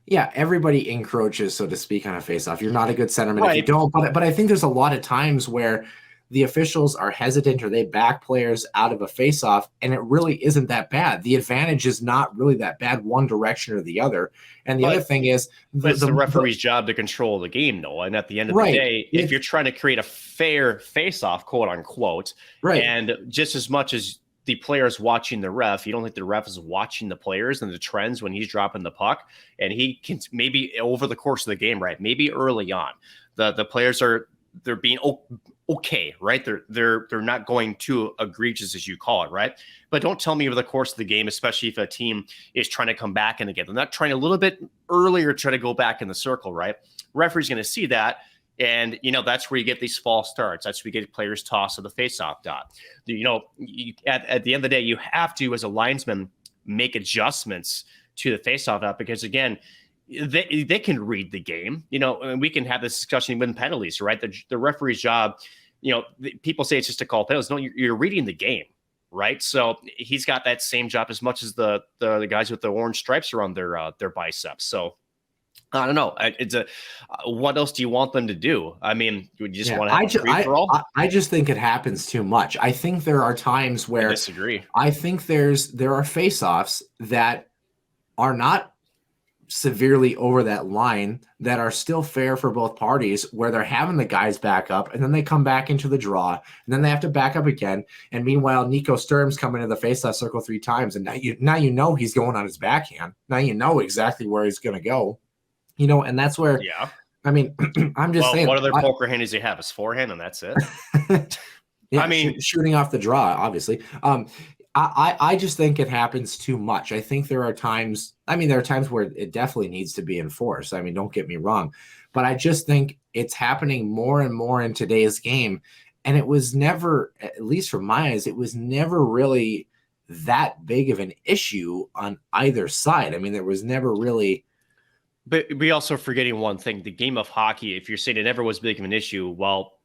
everybody encroaches, so to speak, on a faceoff. You're not a good centerman if you don't. But I think there's a lot of times where the officials are hesitant or they back players out of a faceoff, and it really isn't that bad. The advantage is not really that bad one direction or the other. And the other thing is, it's the referee's job to control the game, Noah. And at the end of the day, if you're trying to create a fair face-off, quote unquote, and just as much as the players watching the ref, you don't think the ref is watching the players and the trends when he's dropping the puck, and he can maybe over the course of the game, right? Maybe early on, the players they're being okay, right? They're not going too egregious as you call it, right? But don't tell me over the course of the game, especially if a team is trying to come back in the game, they're not trying a little bit earlier, try to go back in the circle, right? Referee's going to see that. And, that's where you get these false starts. That's where you get players tossed to the faceoff dot. At the end of the day, you have to, as a linesman, make adjustments to the faceoff dot because, again, they can read the game. And we can have this discussion with penalties, right? The referee's job, people say it's just to call penalties. No, you're reading the game, right? So he's got that same job as much as the guys with the orange stripes around their biceps. So I don't know. What else do you want them to do? I mean, you just want to have a free-for-all? I just think it happens too much. I think there are times where I disagree. I think there are face-offs that are not severely over that line that are still fair for both parties, where they're having the guys back up and then they come back into the draw and then they have to back up again. And meanwhile, Nico Sturm's coming to the faceoff circle 3 times. And now he's going on his backhand. Now you know exactly where he's going to go. And that's where, I mean, I'm just saying. What other poker hand does he have? His forehand, and that's it. I mean, shooting off the draw, obviously. I just think it happens too much. I think there are times where it definitely needs to be enforced. I mean, don't get me wrong, but I just think it's happening more and more in today's game. And it was never, at least from my eyes, it was never really that big of an issue on either side. I mean, there was never really. But we also forgetting one thing, the game of hockey, if you're saying it never was big of an issue, well,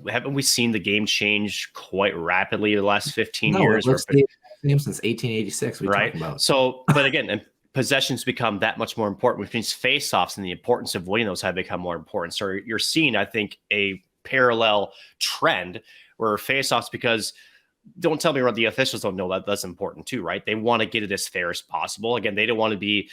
haven't we seen the game change quite rapidly the last 15 No, years? it looks the same since 1886. Right. About. So, but again, and possessions become that much more important, which means face-offs and the importance of winning those have become more important. So you're seeing, I think, a parallel trend where face-offs, because don't tell me what the officials don't know that that's important too, right? They want to get it as fair as possible. Again, they don't want to be,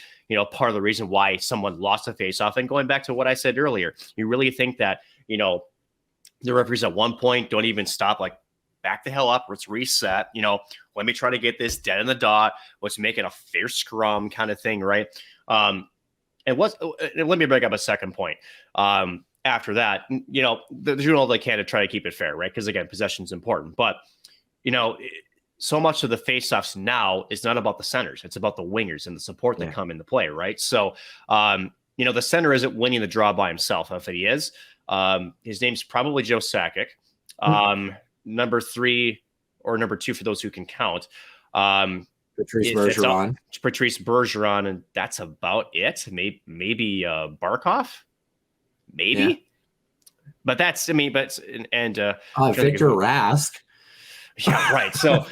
part of the reason why someone lost a face-off. And going back to what I said earlier, you really think that, the referees at one point don't even stop, like, back the hell up, let's reset, let me try to get this dead in the dot, let's make it a fair scrum kind of thing, right? And let me bring up a second point. After that, they're doing all they can to try to keep it fair, right? Because again, possession is important. But, so much of the faceoffs now is not about the centers. It's about the wingers and the support that come into play, right? So, the center isn't winning the draw by himself. If he is, his name's probably Joe Sakic. Number 3 or number 2 for those who can count. Patrice Bergeron. Patrice Bergeron, and that's about it. Maybe Barkov, maybe. Yeah. But that's Victor Rask. Yeah, right. So,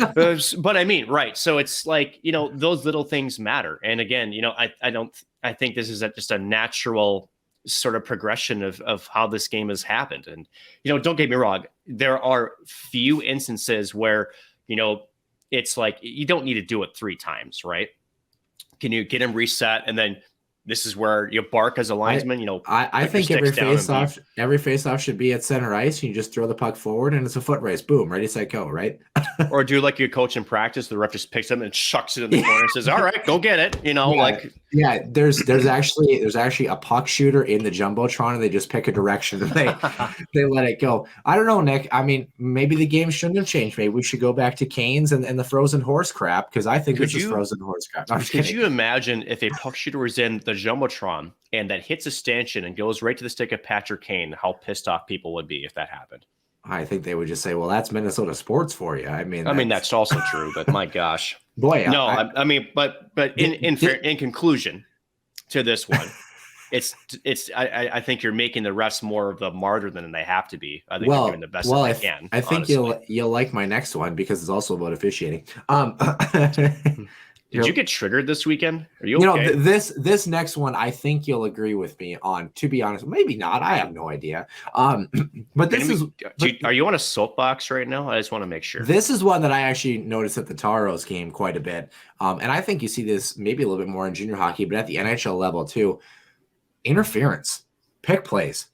but I mean, right. So it's like, those little things matter. And again, I think this is just a natural sort of progression of how this game has happened. And, don't get me wrong. There are few instances where, it's like, you don't need to do it 3 times, right? Can you get him reset? And then this is where you bark as a linesman, I think every face-off should be at center ice. You just throw the puck forward and it's a foot race. Boom, ready, set, go, right? Or do like your coach in practice, the ref just picks him and chucks it in the corner and says, all right, go get it. There's actually a puck shooter in the Jumbotron, and they just pick a direction and they let it go. I don't know, Nick. I mean, maybe the game shouldn't have changed. Maybe we should go back to Canes and the frozen horse crap, because I think this is frozen horse crap. Could you imagine if a puck shooter was in the Jumbotron and that hits a stanchion and goes right to the stick of Patrick Kane, how pissed off people would be if that happened? I think they would just say, well, that's Minnesota sports for you. I mean, that's also true, but my gosh. Boy, no, but in conclusion to this one, I think you're making the refs more of the martyr than they have to be. I think they're doing the best that they can. I think you'll like my next one because it's also about officiating. Did you get triggered this weekend? Are you okay? This next one, I think you'll agree with me on. To be honest, maybe not. I have no idea. But are you on a soapbox right now? I just want to make sure. This is one that I actually noticed at the Taros game quite a bit, and I think you see this maybe a little bit more in junior hockey, but at the NHL level too. Interference, pick plays.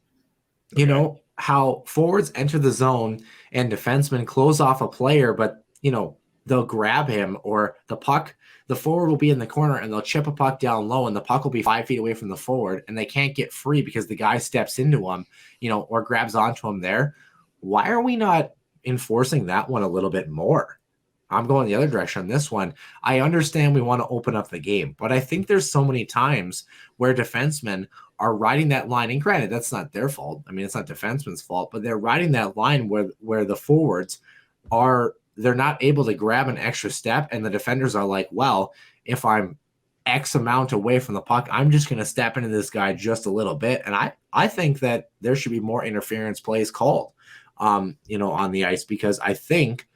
Okay. You know how forwards enter the zone and defensemen close off a player, but they'll grab him, or the puck. The forward will be in the corner and they'll chip a puck down low, and the puck will be 5 feet away from the forward, and they can't get free because the guy steps into him, or grabs onto him there. Why are we not enforcing that one a little bit more? I'm going the other direction on this one. I understand we want to open up the game, but I think there's so many times where defensemen are riding that line, and granted, that's not their fault. I mean, it's not defensemen's fault, but they're riding that line where the forwards they're not able to grab an extra step, and the defenders are like, well, if I'm X amount away from the puck, I'm just going to step into this guy just a little bit. And I think that there should be more interference plays called, on the ice, because I think,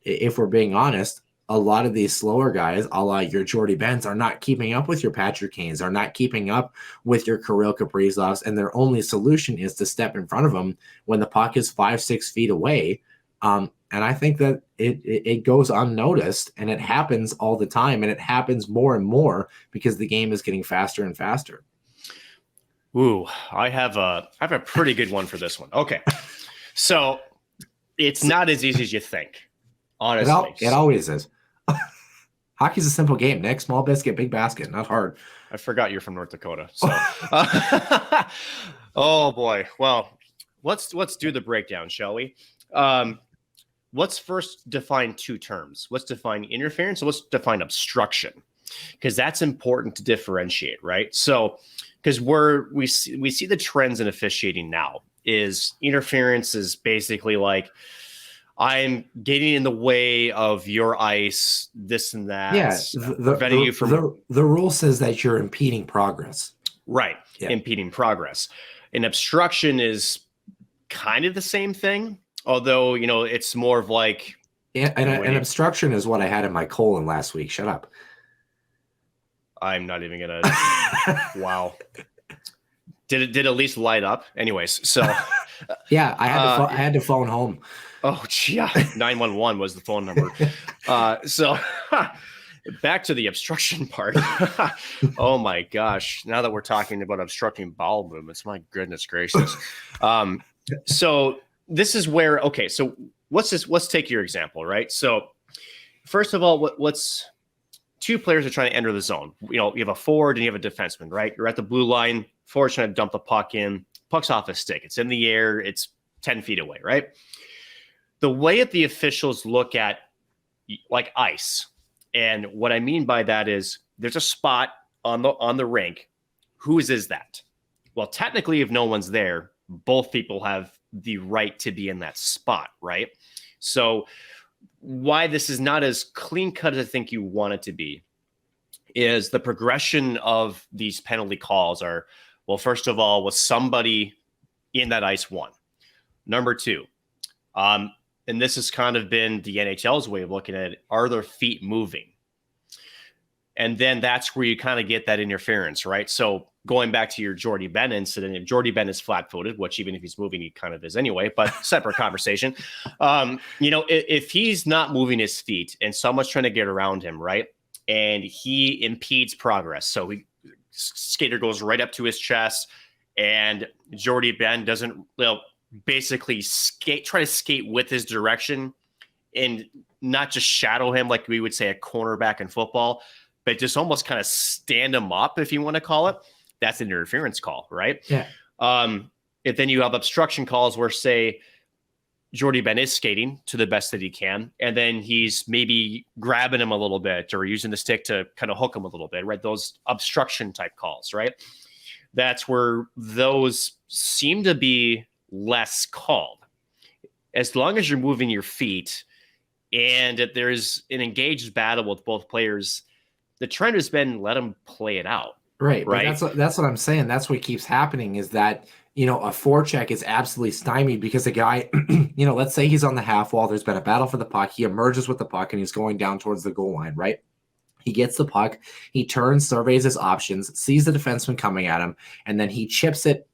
if we're being honest, a lot of these slower guys, a la your Jordy Benz, are not keeping up with your Patrick Kanes, are not keeping up with your Kirill Kaprizovs, and their only solution is to step in front of them when the puck is 5-6 feet away. And I think that it goes unnoticed, and it happens all the time, and it happens more and more because the game is getting faster and faster. Ooh, I have a pretty good one for this one. Okay, so it's not as easy as you think, honestly. It always is. Hockey's a simple game, Nick. Small biscuit, big basket, not hard. I forgot you're from North Dakota. So, oh boy. Well, let's do the breakdown, shall we? Let's first define 2 terms. Let's define interference, and let's define obstruction, because that's important to differentiate, right? So, because we see the trends in officiating now is interference is basically like, I'm getting in the way of your ice, this and that. Yeah, preventing you from. The rule says that you're impeding progress. Right, yeah. Impeding progress. An obstruction is kind of the same thing, although, it's more of like an obstruction is what I had in my colon last week. Shut up. I'm not even gonna. Wow. Did it at least light up? Anyways, so yeah, I had to phone home. Oh, yeah, 911 was the phone number. So back to the obstruction part. Oh my gosh! Now that we're talking about obstructing bowel movements, my goodness gracious. So this is where, okay, so let's take your example, right? So first of all, what's two players are trying to enter the zone. You have a forward and you have a defenseman, right? You're at the blue line, forward's trying to dump the puck in, puck's off a stick. It's in the air, it's 10 feet away, right? The way that the officials look at like ice, and what I mean by that is there's a spot on the rink. Whose is that? Well, technically, if no one's there, both people have the right to be in that spot, right? So why this is not as clean cut as I think you want it to be is the progression of these penalty calls are, well, first of all, was somebody in that ice one? Number two, and this has kind of been the NHL's way of looking at it, are their feet moving? And then that's where you kind of get that interference, right? So going back to your Jordy Ben incident, if Jordy Ben is flat-footed, which even if he's moving, he kind of is anyway, but separate conversation. If he's not moving his feet and someone's trying to get around him, right, and he impedes progress, so skater goes right up to his chest, and Jordy Ben doesn't, basically try to skate with his direction and not just shadow him like we would say a cornerback in football, but just almost kind of stand him up, if you want to call it. That's an interference call, right? Yeah. If then you have obstruction calls where, say, Jordy Ben is skating to the best that he can, and then he's maybe grabbing him a little bit or using the stick to kind of hook him a little bit, right? Those obstruction type calls, right? That's where those seem to be less called. As long as you're moving your feet and if there's an engaged battle with both players, the trend has been let them play it out. Right. That's what I'm saying. That's what keeps happening is that, a forecheck is absolutely stymied because the guy, let's say he's on the half wall. There's been a battle for the puck. He emerges with the puck and he's going down towards the goal line, right? He gets the puck. He turns, surveys his options, sees the defenseman coming at him, and then he chips it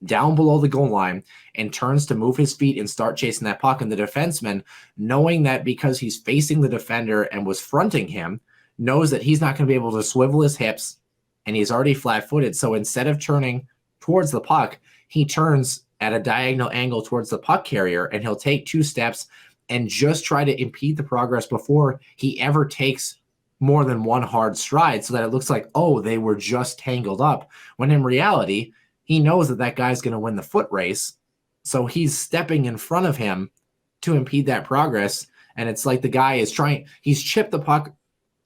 down below the goal line and turns to move his feet and start chasing that puck. And the defenseman, knowing that because he's facing the defender and was fronting him, knows that he's not going to be able to swivel his hips and he's already flat-footed. So instead of turning towards the puck, he turns at a diagonal angle towards the puck carrier and he'll take 2 steps and just try to impede the progress before he ever takes more than one hard stride so that it looks like, oh, they were just tangled up. When in reality, he knows that guy's going to win the foot race. So he's stepping in front of him to impede that progress. And it's like the guy is he's chipped the puck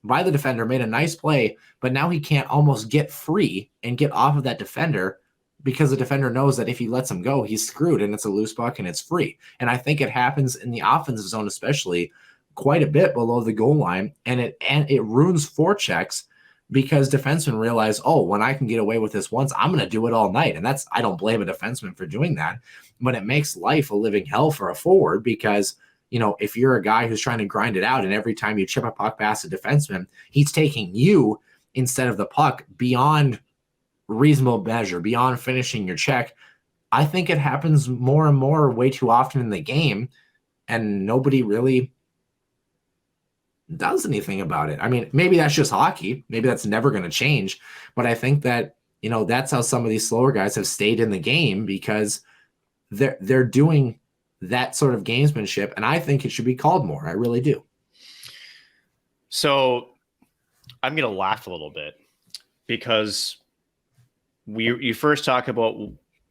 by the defender, made a nice play, but now he can't almost get free and get off of that defender because the defender knows that if he lets him go, he's screwed and it's a loose puck and it's free. And I think it happens in the offensive zone, especially quite a bit below the goal line. And it ruins forechecks because defensemen realize, oh, when I can get away with this once, I'm going to do it all night. And I don't blame a defenseman for doing that, but it makes life a living hell for a forward because, if you're a guy who's trying to grind it out and every time you chip a puck past a defenseman, he's taking you instead of the puck beyond reasonable measure, beyond finishing your check. I think it happens more and more way too often in the game and nobody really does anything about it. I mean, maybe that's just hockey. Maybe that's never going to change. But I think that, that's how some of these slower guys have stayed in the game because they're doing that sort of gamesmanship. And I think it should be called more. I really do. So I'm going to laugh a little bit because you first talk about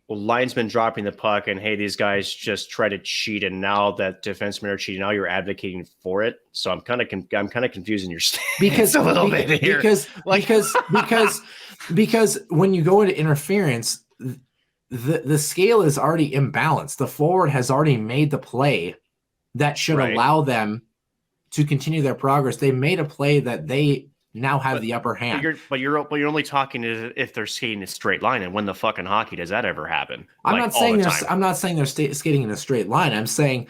linesmen dropping the puck and, hey, these guys just try to cheat. And now that defensemen are cheating, now you're advocating for it. So I'm kind of confusing your stance because a little bit here. Because when you go into interference, the scale is already imbalanced. The forward has already made the play that should allow them to continue their progress. They made a play that they now have the upper hand. But you're only talking if they're skating a straight line, and when the fucking hockey does that ever happen? I'm not saying they're skating in a straight line. I'm saying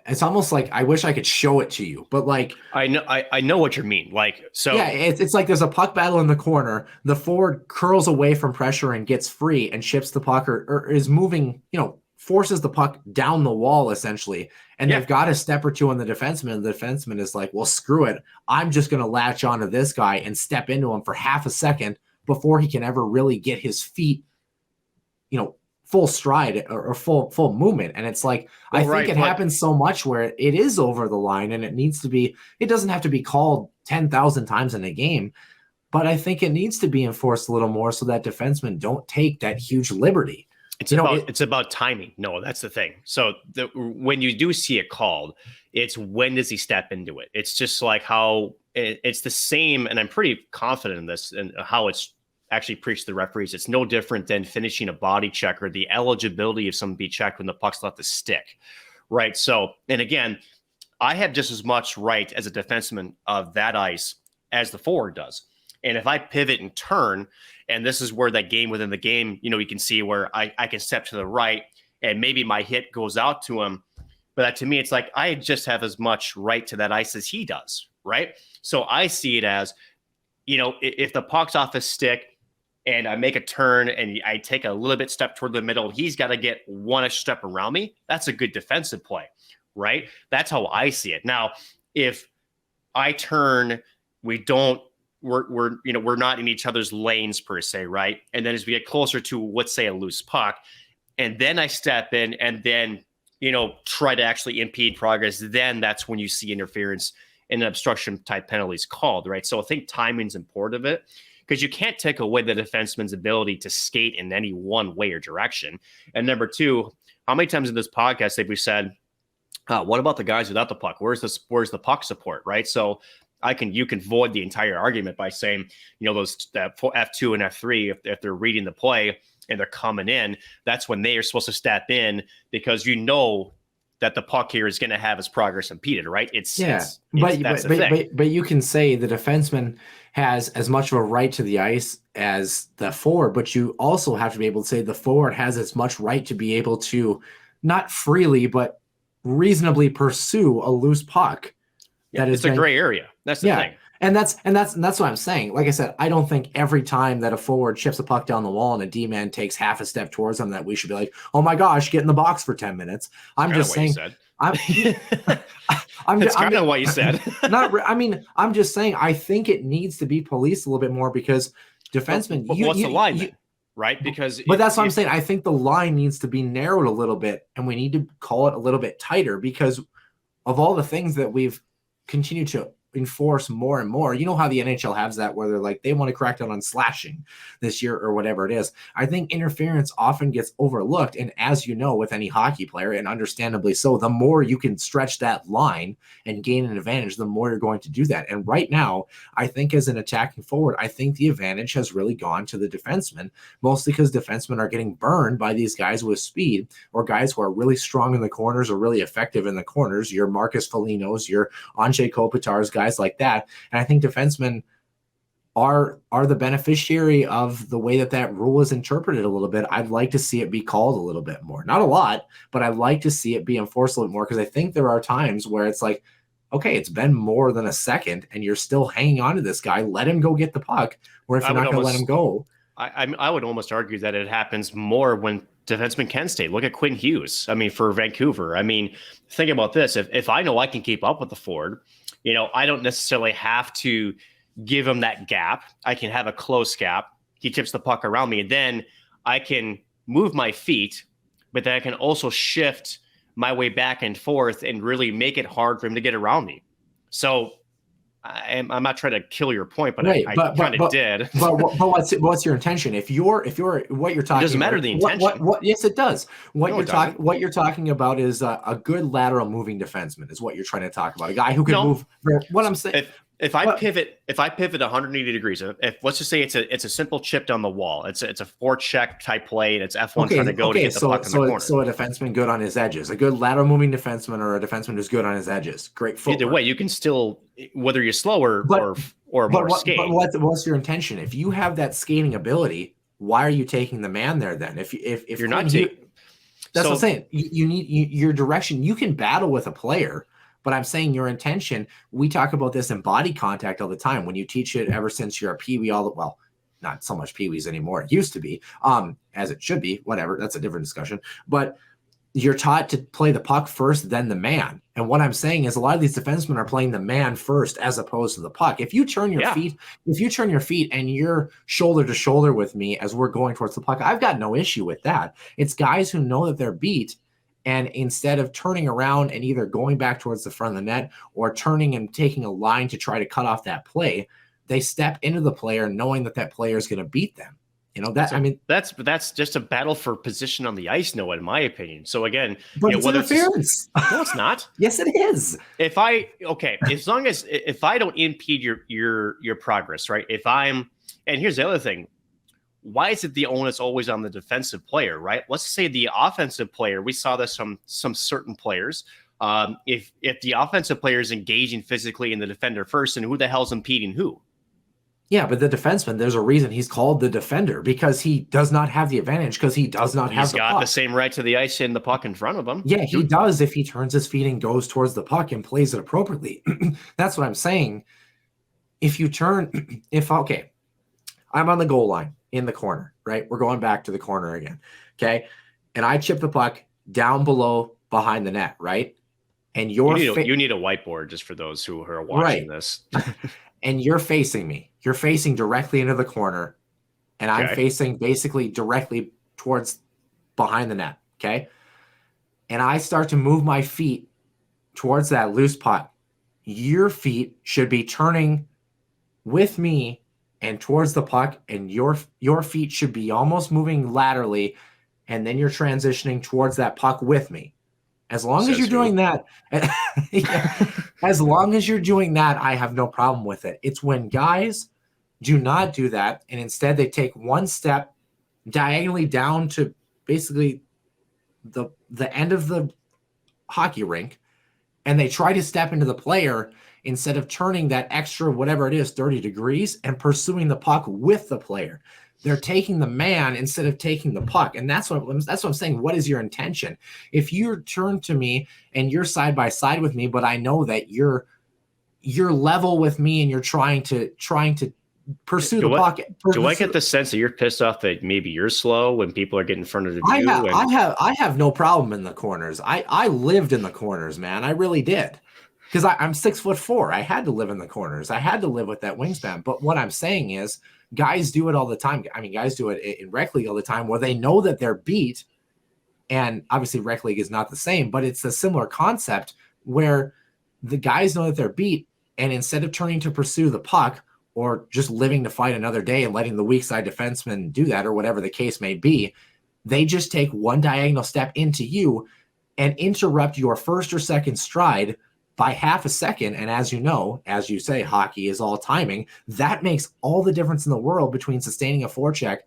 it's almost like I wish I could show it to you, but like I know what you mean. Like, so yeah, it's like there's a puck battle in the corner. The forward curls away from pressure and gets free and chips the puck or is moving, forces the puck down the wall essentially. And they've got a step or two on the defenseman. The defenseman is like, well, screw it. I'm just going to latch onto this guy and step into him for half a second before he can ever really get his feet, full stride or full movement. And it's like, I think it happens so much where it is over the line, and it doesn't have to be called 10,000 times in a game, but I think it needs to be enforced a little more so that defensemen don't take that huge liberty. It's about timing. No, that's the thing. So when you do see it called, it's when does he step into it? It's just like how it's the same. And I'm pretty confident in this and how it's actually preached to the referees. It's no different than finishing a body check or the eligibility of someone be checked when the puck's left the stick, right? So, and again, I have just as much right as a defenseman of that ice as the forward does. And if I pivot and turn, and this is where that game within the game, you can see where I can step to the right and maybe my hit goes out to him. But that, to me, it's like I just have as much right to that ice as he does, right? So I see it as, if the puck's off his stick, and I make a turn and I take a little bit step toward the middle, he's got to get one step around me. That's a good defensive play, right? That's how I see it. Now, if I turn, we're not in each other's lanes per se, right? And then as we get closer to, let's say, a loose puck, and then I step in and then, try to actually impede progress, then that's when you see interference and obstruction type penalties called, right? So I think timing's important of it, because you can't take away the defenseman's ability to skate in any one way or direction. And number two, how many times in this podcast have we said, what about the guys without the puck? Where's the puck support, right? So you can void the entire argument by saying, that F2 and F3, if they're reading the play and they're coming in, that's when they are supposed to step in, because that the puck here is going to have its progress impeded, right? But you can say the defenseman has as much of a right to the ice as the forward, but you also have to be able to say the forward has as much right to be able to not freely, but reasonably pursue a loose puck. It's a gray area. That's the thing. And that's what I'm saying. Like I said, I don't think every time that a forward chips a puck down the wall and a D-man takes half a step towards them that we should be like, oh my gosh, get in the box for 10 minutes. I'm just saying. That's kind of what you said. I'm just saying, I think it needs to be policed a little bit more, because defensemen. But what's the line then? Right? Because that's what I'm saying. I think the line needs to be narrowed a little bit, and we need to call it a little bit tighter, because of all the things that we've continued to enforce more and more. You know how the NHL has that, where they're like, they want to crack down on slashing this year or whatever it is. I think interference often gets overlooked. And as you know, with any hockey player, and understandably so, the more you can stretch that line and gain an advantage, the more you're going to do that. And right now, I think as an attacking forward, I think the advantage has really gone to the defenseman, mostly because defensemen are getting burned by these guys with speed, or guys who are really strong in the corners or really effective in the corners. Your Marcus Folignos, your Anze Kopitar's, guys like that. And I think defensemen are the beneficiary of the way that rule is interpreted a little bit. I'd like to see it be called a little bit more. Not a lot, but I'd like to see it be enforced a little bit more, because I think there are times where it's like, okay, it's been more than a second and you're still hanging on to this guy. Let him go get the puck. Or if you're not going to let him go. I would almost argue that it happens more when defensemen can stay. Look at Quinn Hughes. For Vancouver. Think about this. If I know I can keep up with the forward, I don't necessarily have to give him that gap. I can have a close gap. He tips the puck around me, and then I can move my feet, but then I can also shift my way back and forth and really make it hard for him to get around me. So I'm not trying to kill your point, but I kind of did. But what's your intention? If you're what you're talking, it doesn't matter the intention. What yes, it does. What you're talking about is a good lateral moving defenseman is what you're trying to talk about. A guy who can move. What I'm saying. If I pivot 180 degrees, if let's just say it's a simple chip down the wall, it's a forecheck type play, and it's F1 trying to go to get the puck in the corner. So a defenseman good on his edges, a good lateral moving defenseman, or a defenseman who's good on his edges. Great footwork. Either way, you can still, whether you're slower or more skating. But what's your intention? If you have that skating ability, why are you taking the man there then? If you're not taking, that's what I'm saying. You need your direction. You can battle with a player. But I'm saying your intention, we talk about this in body contact all the time. When you teach it ever since you're a peewee, well, not so much peewees anymore. It used to be, as it should be, whatever. That's a different discussion. But you're taught to play the puck first, then the man. And what I'm saying is a lot of these defensemen are playing the man first as opposed to the puck. If you turn your feet and you're shoulder to shoulder with me as we're going towards the puck, I've got no issue with that. It's guys who know that they're beat. And instead of turning around and either going back towards the front of the net or turning and taking a line to try to cut off that play, they step into the player knowing that player is going to beat them. That's just a battle for position on the ice, Noah, in my opinion. So again, but it's interference. No, it's not. Yes, it is. If I don't impede your progress, right? And here's the other thing. Why is it the onus always on the defensive player, right? Let's say the offensive player, we saw this from some certain players. If the offensive player is engaging physically in the defender first, and who the hell's impeding who? Yeah, but the defenseman, there's a reason he's called the defender, because he does not have the advantage, because he does not have the puck. He's got the same right to the ice and the puck in front of him. Yeah, he does if he turns his feet and goes towards the puck and plays it appropriately. That's what I'm saying. I'm on the goal line in the corner, right? We're going back to the corner again, okay? And I chip the puck down below behind the net, right? And you need a whiteboard just for those who are watching this. And you're facing me. You're facing directly into the corner, and I'm facing basically directly towards behind the net, okay? And I start to move my feet towards that loose puck. Your feet should be turning with me and towards the puck, and your feet should be almost moving laterally, and then you're transitioning towards that puck with me. As long as you're doing that, I have no problem with it. It's when guys do not do that, and instead they take one step diagonally down to basically the end of the hockey rink, and they try to step into the player instead of turning that extra, whatever it is, 30 degrees and pursuing the puck with the player. They're taking the man instead of taking the puck. And that's what I'm saying. What is your intention? If you turn to me and you're side by side with me, but I know that you're level with me and you're trying to pursue the puck. Do I get the sense that you're pissed off that maybe you're slow when people are getting in front of you? I have no problem in the corners. I lived in the corners, man. I really did. Because I'm 6'4". I had to live in the corners. I had to live with that wingspan. But what I'm saying is, guys do it all the time. I mean, guys do it in rec league all the time where they know that they're beat. And obviously rec league is not the same, but it's a similar concept where the guys know that they're beat. And instead of turning to pursue the puck or just living to fight another day and letting the weak side defenseman do that or whatever the case may be, they just take one diagonal step into you and interrupt your first or second stride by half a second. And as you know, as you say, hockey is all timing. That makes all the difference in the world between sustaining a forecheck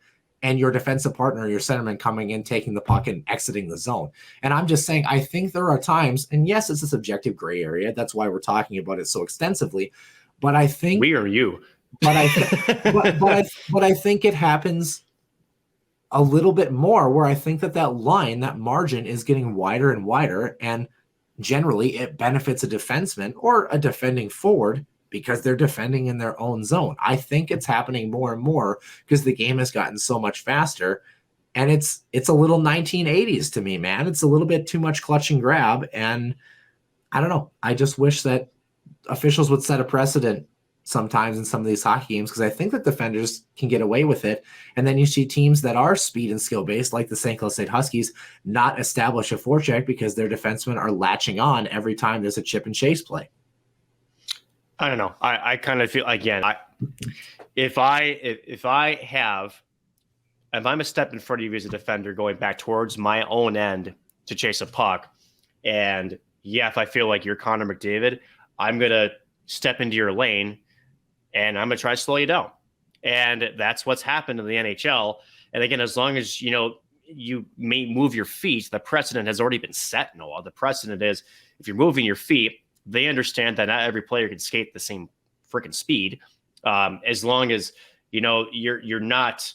and your defensive partner, your centerman coming in, taking the puck and exiting the zone. And I'm just saying, I think there are times, and yes, it's a subjective gray area. That's why we're talking about it so extensively. But I think we are you. But I think it happens a little bit more where I think that line, that margin is getting wider and wider, and generally it benefits a defenseman or a defending forward because they're defending in their own zone. I think it's happening more and more because the game has gotten so much faster, and it's a little 1980s to me, man. It's a little bit too much clutch and grab, and I don't know. I just wish that officials would set a precedent sometimes in some of these hockey games, because I think that defenders can get away with it. And then you see teams that are speed and skill based, like the St. Cloud State Huskies, not establish a forecheck because their defensemen are latching on every time there's a chip and chase play. I don't know. I kind of feel, again, if I'm a step in front of you as a defender going back towards my own end to chase a puck, and if I feel like you're Connor McDavid, I'm going to step into your lane, and I'm going to try to slow you down. And that's what's happened in the NHL. And again, as long as, you may move your feet, the precedent has already been set, Noah. The precedent is if you're moving your feet, they understand that not every player can skate the same freaking speed. As long as, you're not,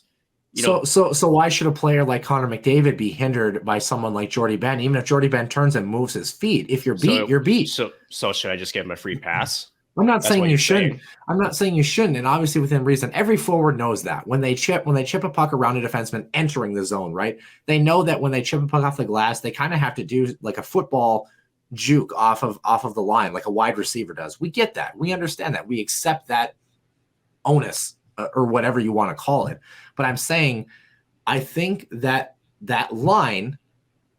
So why should a player like Connor McDavid be hindered by someone like Jordy Ben? Even if Jordy Ben turns and moves his feet, if you're beat, you're beat. So should I just give him a free pass? I'm not saying you shouldn't. I'm not saying you shouldn't, and obviously within reason. Every forward knows that when they chip a puck around a defenseman entering the zone, right? They know that when they chip a puck off the glass, they kind of have to do like a football juke off of the line, like a wide receiver does. We get that. We understand that. We accept that onus or whatever you want to call it. But I'm saying, I think that line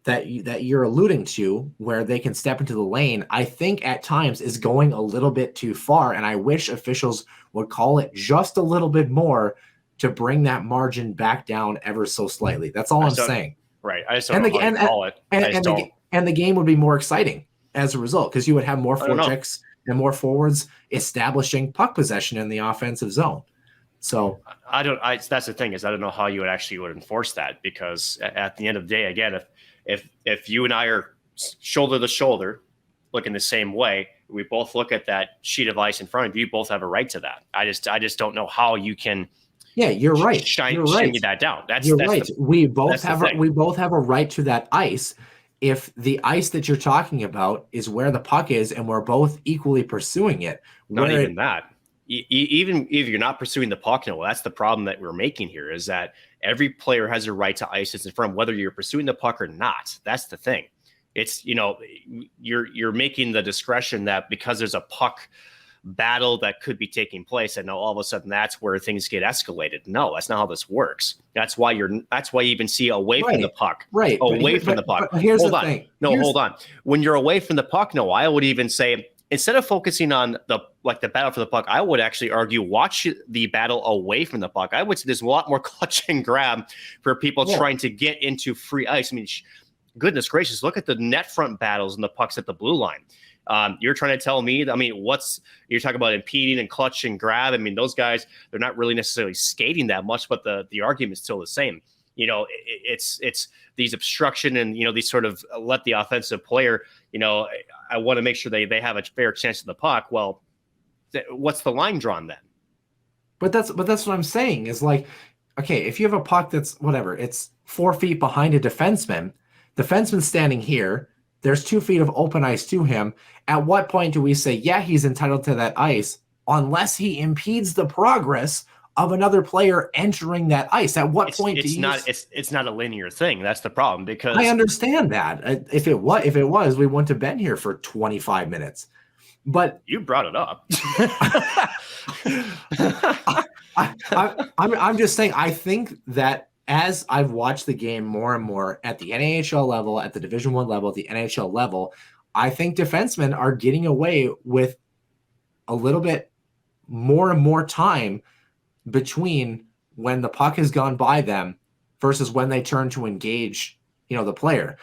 that you're alluding to, where they can step into the lane, I think at times is going a little bit too far, and I wish officials would call it just a little bit more to bring that margin back down ever so slightly. That's all I'm saying. Right. I just don't know how to call it. And the game would be more exciting as a result, because you would have more forechecks and more forwards establishing puck possession in the offensive zone. So that's the thing, is I don't know how you would enforce that, because at the end of the day, again, if you and I are shoulder to shoulder, looking the same way, we both look at that sheet of ice in front of you, both have a right to that. I just don't know how you can. Yeah, you're right. Shine that down. That's right. We both have a right to that ice. If the ice that you're talking about is where the puck is, and we're both equally pursuing it, that. Even if you're not pursuing the puck, no, that's the problem that we're making here, is that every player has a right to ice that's in front, whether you're pursuing the puck or not. That's the thing. It's, you're making the discretion that because there's a puck battle that could be taking place, and now all of a sudden that's where things get escalated. No, that's not how this works. That's why you even see away from the puck. Right. Away from the puck. Here's the thing. Hold on. When you're away from the puck, no, I would even say, instead of focusing on the battle for the puck, I would actually argue watch the battle away from the puck. I would say there's a lot more clutch and grab for people trying to get into free ice. I mean, goodness gracious, look at the net front battles and the pucks at the blue line. You're trying to tell me, you're talking about impeding and clutch and grab. I mean, those guys, they're not really necessarily skating that much, but the argument is still the same. It's these obstruction and, these sort of let the offensive player, I want to make sure they have a fair chance of the puck. Well, what's the line drawn then? But that's what I'm saying is, like, okay, if you have a puck that's whatever, it's 4 feet behind a defenseman standing here, there's 2 feet of open ice to him. At what point do we say, yeah, he's entitled to that ice, unless he impedes the progress of another player entering that ice? At what point it's not a linear thing. That's the problem, because I understand that. If it was, we wouldn't have been here for 25 minutes. But you brought it up. I'm just saying, I think that as I've watched the game more and more at the NHL level, at the Division I level, at the NHL level, I think defensemen are getting away with a little bit more and more time between when the puck has gone by them versus when they turn to engage, the player.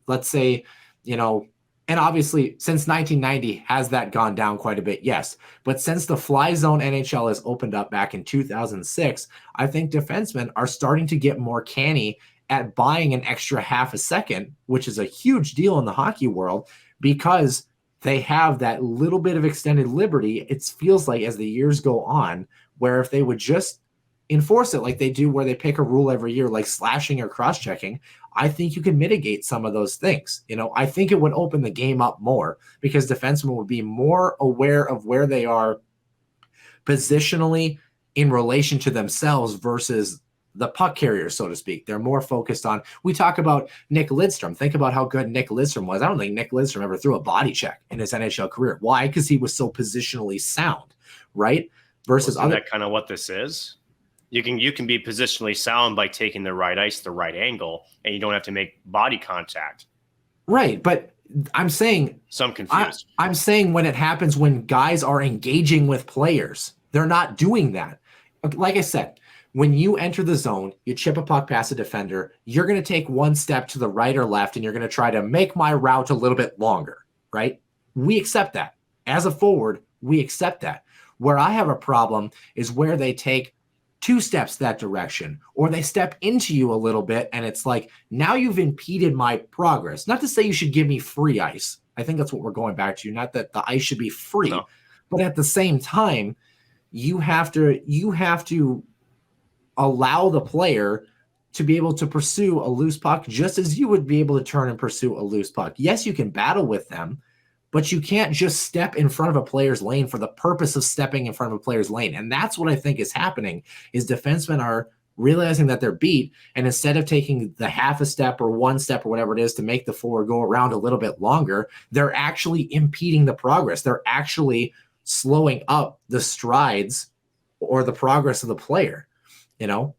Let's say, and obviously since 1990, has that gone down quite a bit? Yes. But since the fly zone NHL has opened up back in 2006, I think defensemen are starting to get more canny at buying an extra half a second, which is a huge deal in the hockey world, because they have that little bit of extended liberty. It feels like as the years go on, where if they would just enforce it like they do, where they pick a rule every year, like slashing or cross-checking, I think you can mitigate some of those things. I think it would open the game up more, because defensemen would be more aware of where they are positionally in relation to themselves versus the puck carrier, so to speak. They're more focused on, we talk about Nick Lidstrom. Think about how good Nick Lidstrom was. I don't think Nick Lidstrom ever threw a body check in his NHL career. Why? Because he was so positionally sound, right? Versus isn't that kind of what this is? You can be positionally sound by taking the right ice, the right angle, and you don't have to make body contact. Right, but I'm saying, so I'm confused. I'm saying when it happens when guys are engaging with players, they're not doing that. Like I said, when you enter the zone, you chip a puck past a defender, you're going to take one step to the right or left, and you're going to try to make my route a little bit longer, right? We accept that. As a forward, we accept that. Where I have a problem is where they take 2 steps that direction, or they step into you a little bit, and it's like, now you've impeded my progress. Not to say you should give me free ice. I think that's what we're going back to. Not that the ice should be free, No. but at the same time, you have to allow the player to be able to pursue a loose puck just as you would be able to turn and pursue a loose puck. Yes, you can battle with them, but you can't just step in front of a player's lane for the purpose of stepping in front of a player's lane. And that's what I think is happening, is defensemen are realizing that they're beat, and instead of taking the half a step or 1 step or whatever it is to make the forward go around a little bit longer, they're actually impeding the progress. They're actually slowing up the strides or the progress of the player.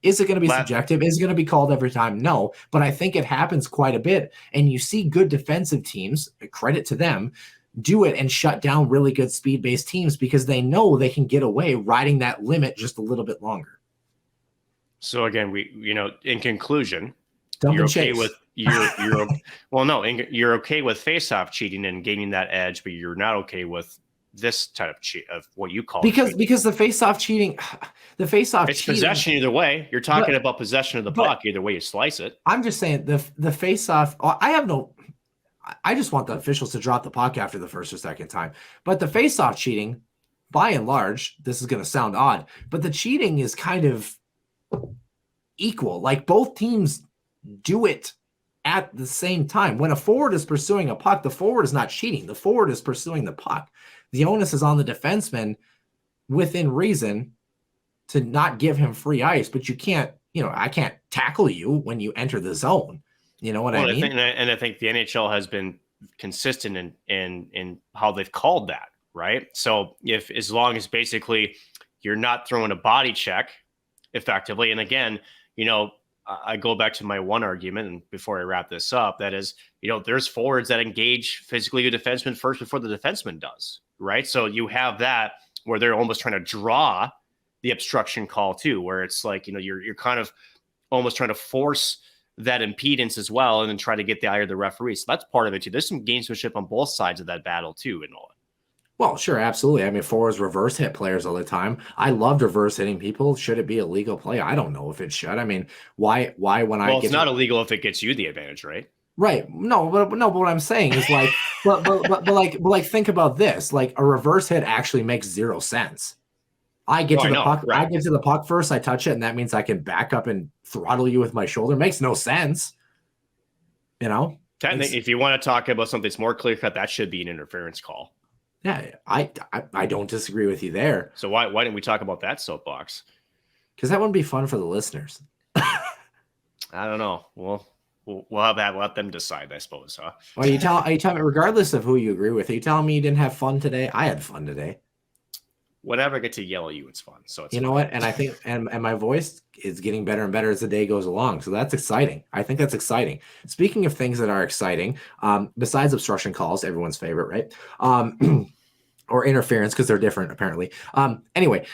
Is it going to be subjective? Is it going to be called every time? No, but I think it happens quite a bit. And you see good defensive teams, credit to them, do it and shut down really good speed-based teams because they know they can get away riding that limit just a little bit longer. So again, in conclusion, You're okay with you're okay with face-off cheating and gaining that edge, but you're not okay with this type of cheat of what you call because the face-off cheating, it's possession either way. You're talking about possession of the puck either way you slice it. I'm just saying the face-off. I just want the officials to drop the puck after the first or second time. But the face-off cheating, by and large, this is going to sound odd, but the cheating is kind of equal. Like both teams do it at the same time. When a forward is pursuing a puck, the forward is not cheating. The forward is pursuing the puck. The onus is on the defenseman within reason to not give him free ice, but you can't, I can't tackle you when you enter the zone. You know what I mean? I think the NHL has been consistent in how they've called that, right? So as long as basically you're not throwing a body check effectively, and again, I go back to my one argument, and before I wrap this up, that is, there's forwards that engage physically a defenseman first before the defenseman does, right? So you have that where they're almost trying to draw the obstruction call too, where it's like, you're kind of almost trying to force that impedance as well, and then try to get the eye of the referee. So that's part of it too. There's some gamesmanship on both sides of that battle too, and all. Well, sure, absolutely. I mean, forwards reverse hit players all the time. I loved reverse hitting people. Should it be a legal play? I don't know if it should. I mean, why when I Well, it's not illegal if it gets you the advantage, right? Right. No, but what I'm saying is like, but think about this. Like a reverse hit actually makes 0 sense. I get to the puck. Right. I get to the puck first. I touch it, and that means I can back up and throttle you with my shoulder. It makes no sense. If you want to talk about something that's more clear cut, that should be an interference call. Yeah, I don't disagree with you there. So why didn't we talk about that soapbox? Because that wouldn't be fun for the listeners. I don't know. We'll have that. Let them decide, I suppose. Huh? Well, are you telling me, regardless of who you agree with, are you telling me you didn't have fun today? I had fun today. Whenever I get to yell at you, it's fun. So it's know what? And I think and my voice is getting better and better as the day goes along. So that's exciting. I think that's exciting. Speaking of things that are exciting, besides obstruction calls, everyone's favorite, right? Or interference, because they're different apparently. Anyway,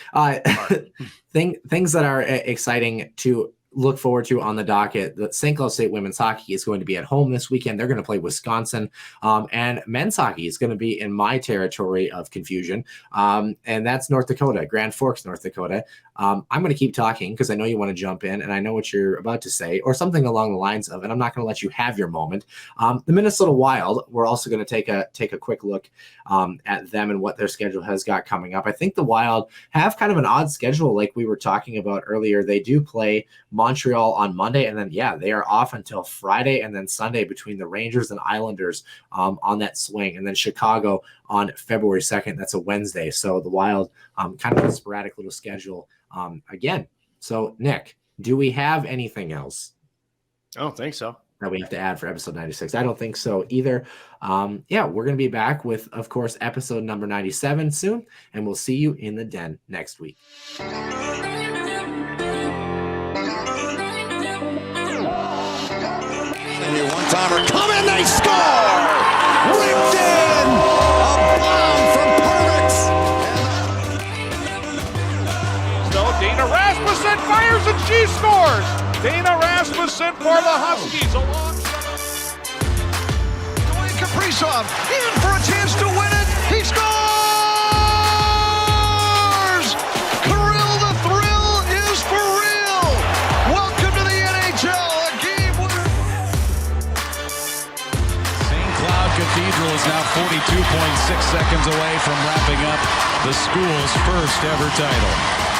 things that are exciting to look forward to on the docket. The St. Cloud State women's hockey is going to be at home this weekend. They're going to play Wisconsin, and men's hockey is going to be in my territory of confusion, and that's North Dakota, Grand Forks, North Dakota. I'm going to keep talking because I know you want to jump in, and I know what you're about to say, or something along the lines of, and I'm not going to let you have your moment. The Minnesota Wild, we're also going to take a quick look at them and what their schedule has got coming up. I think the Wild have kind of an odd schedule, like we were talking about earlier. They do play Montreal on Monday, and then they are off until Friday and then Sunday between the Rangers and Islanders on that swing, and then Chicago on February 2nd. That's a Wednesday. So the Wild kind of a sporadic little schedule again. So Nick, do we have anything else? I don't think so. That we have to add for episode 96? I don't think so either. We're going to be back with, of course, episode number 97 soon, and we'll see you in the den next week. One-timer coming, they score! Ripped in! A bomb from Pervix! So Dana Rasmussen fires and she scores! Dana Rasmussen for the Huskies. Kaprizov in for a chance to win it. He scores! seconds away from wrapping up the school's first ever title.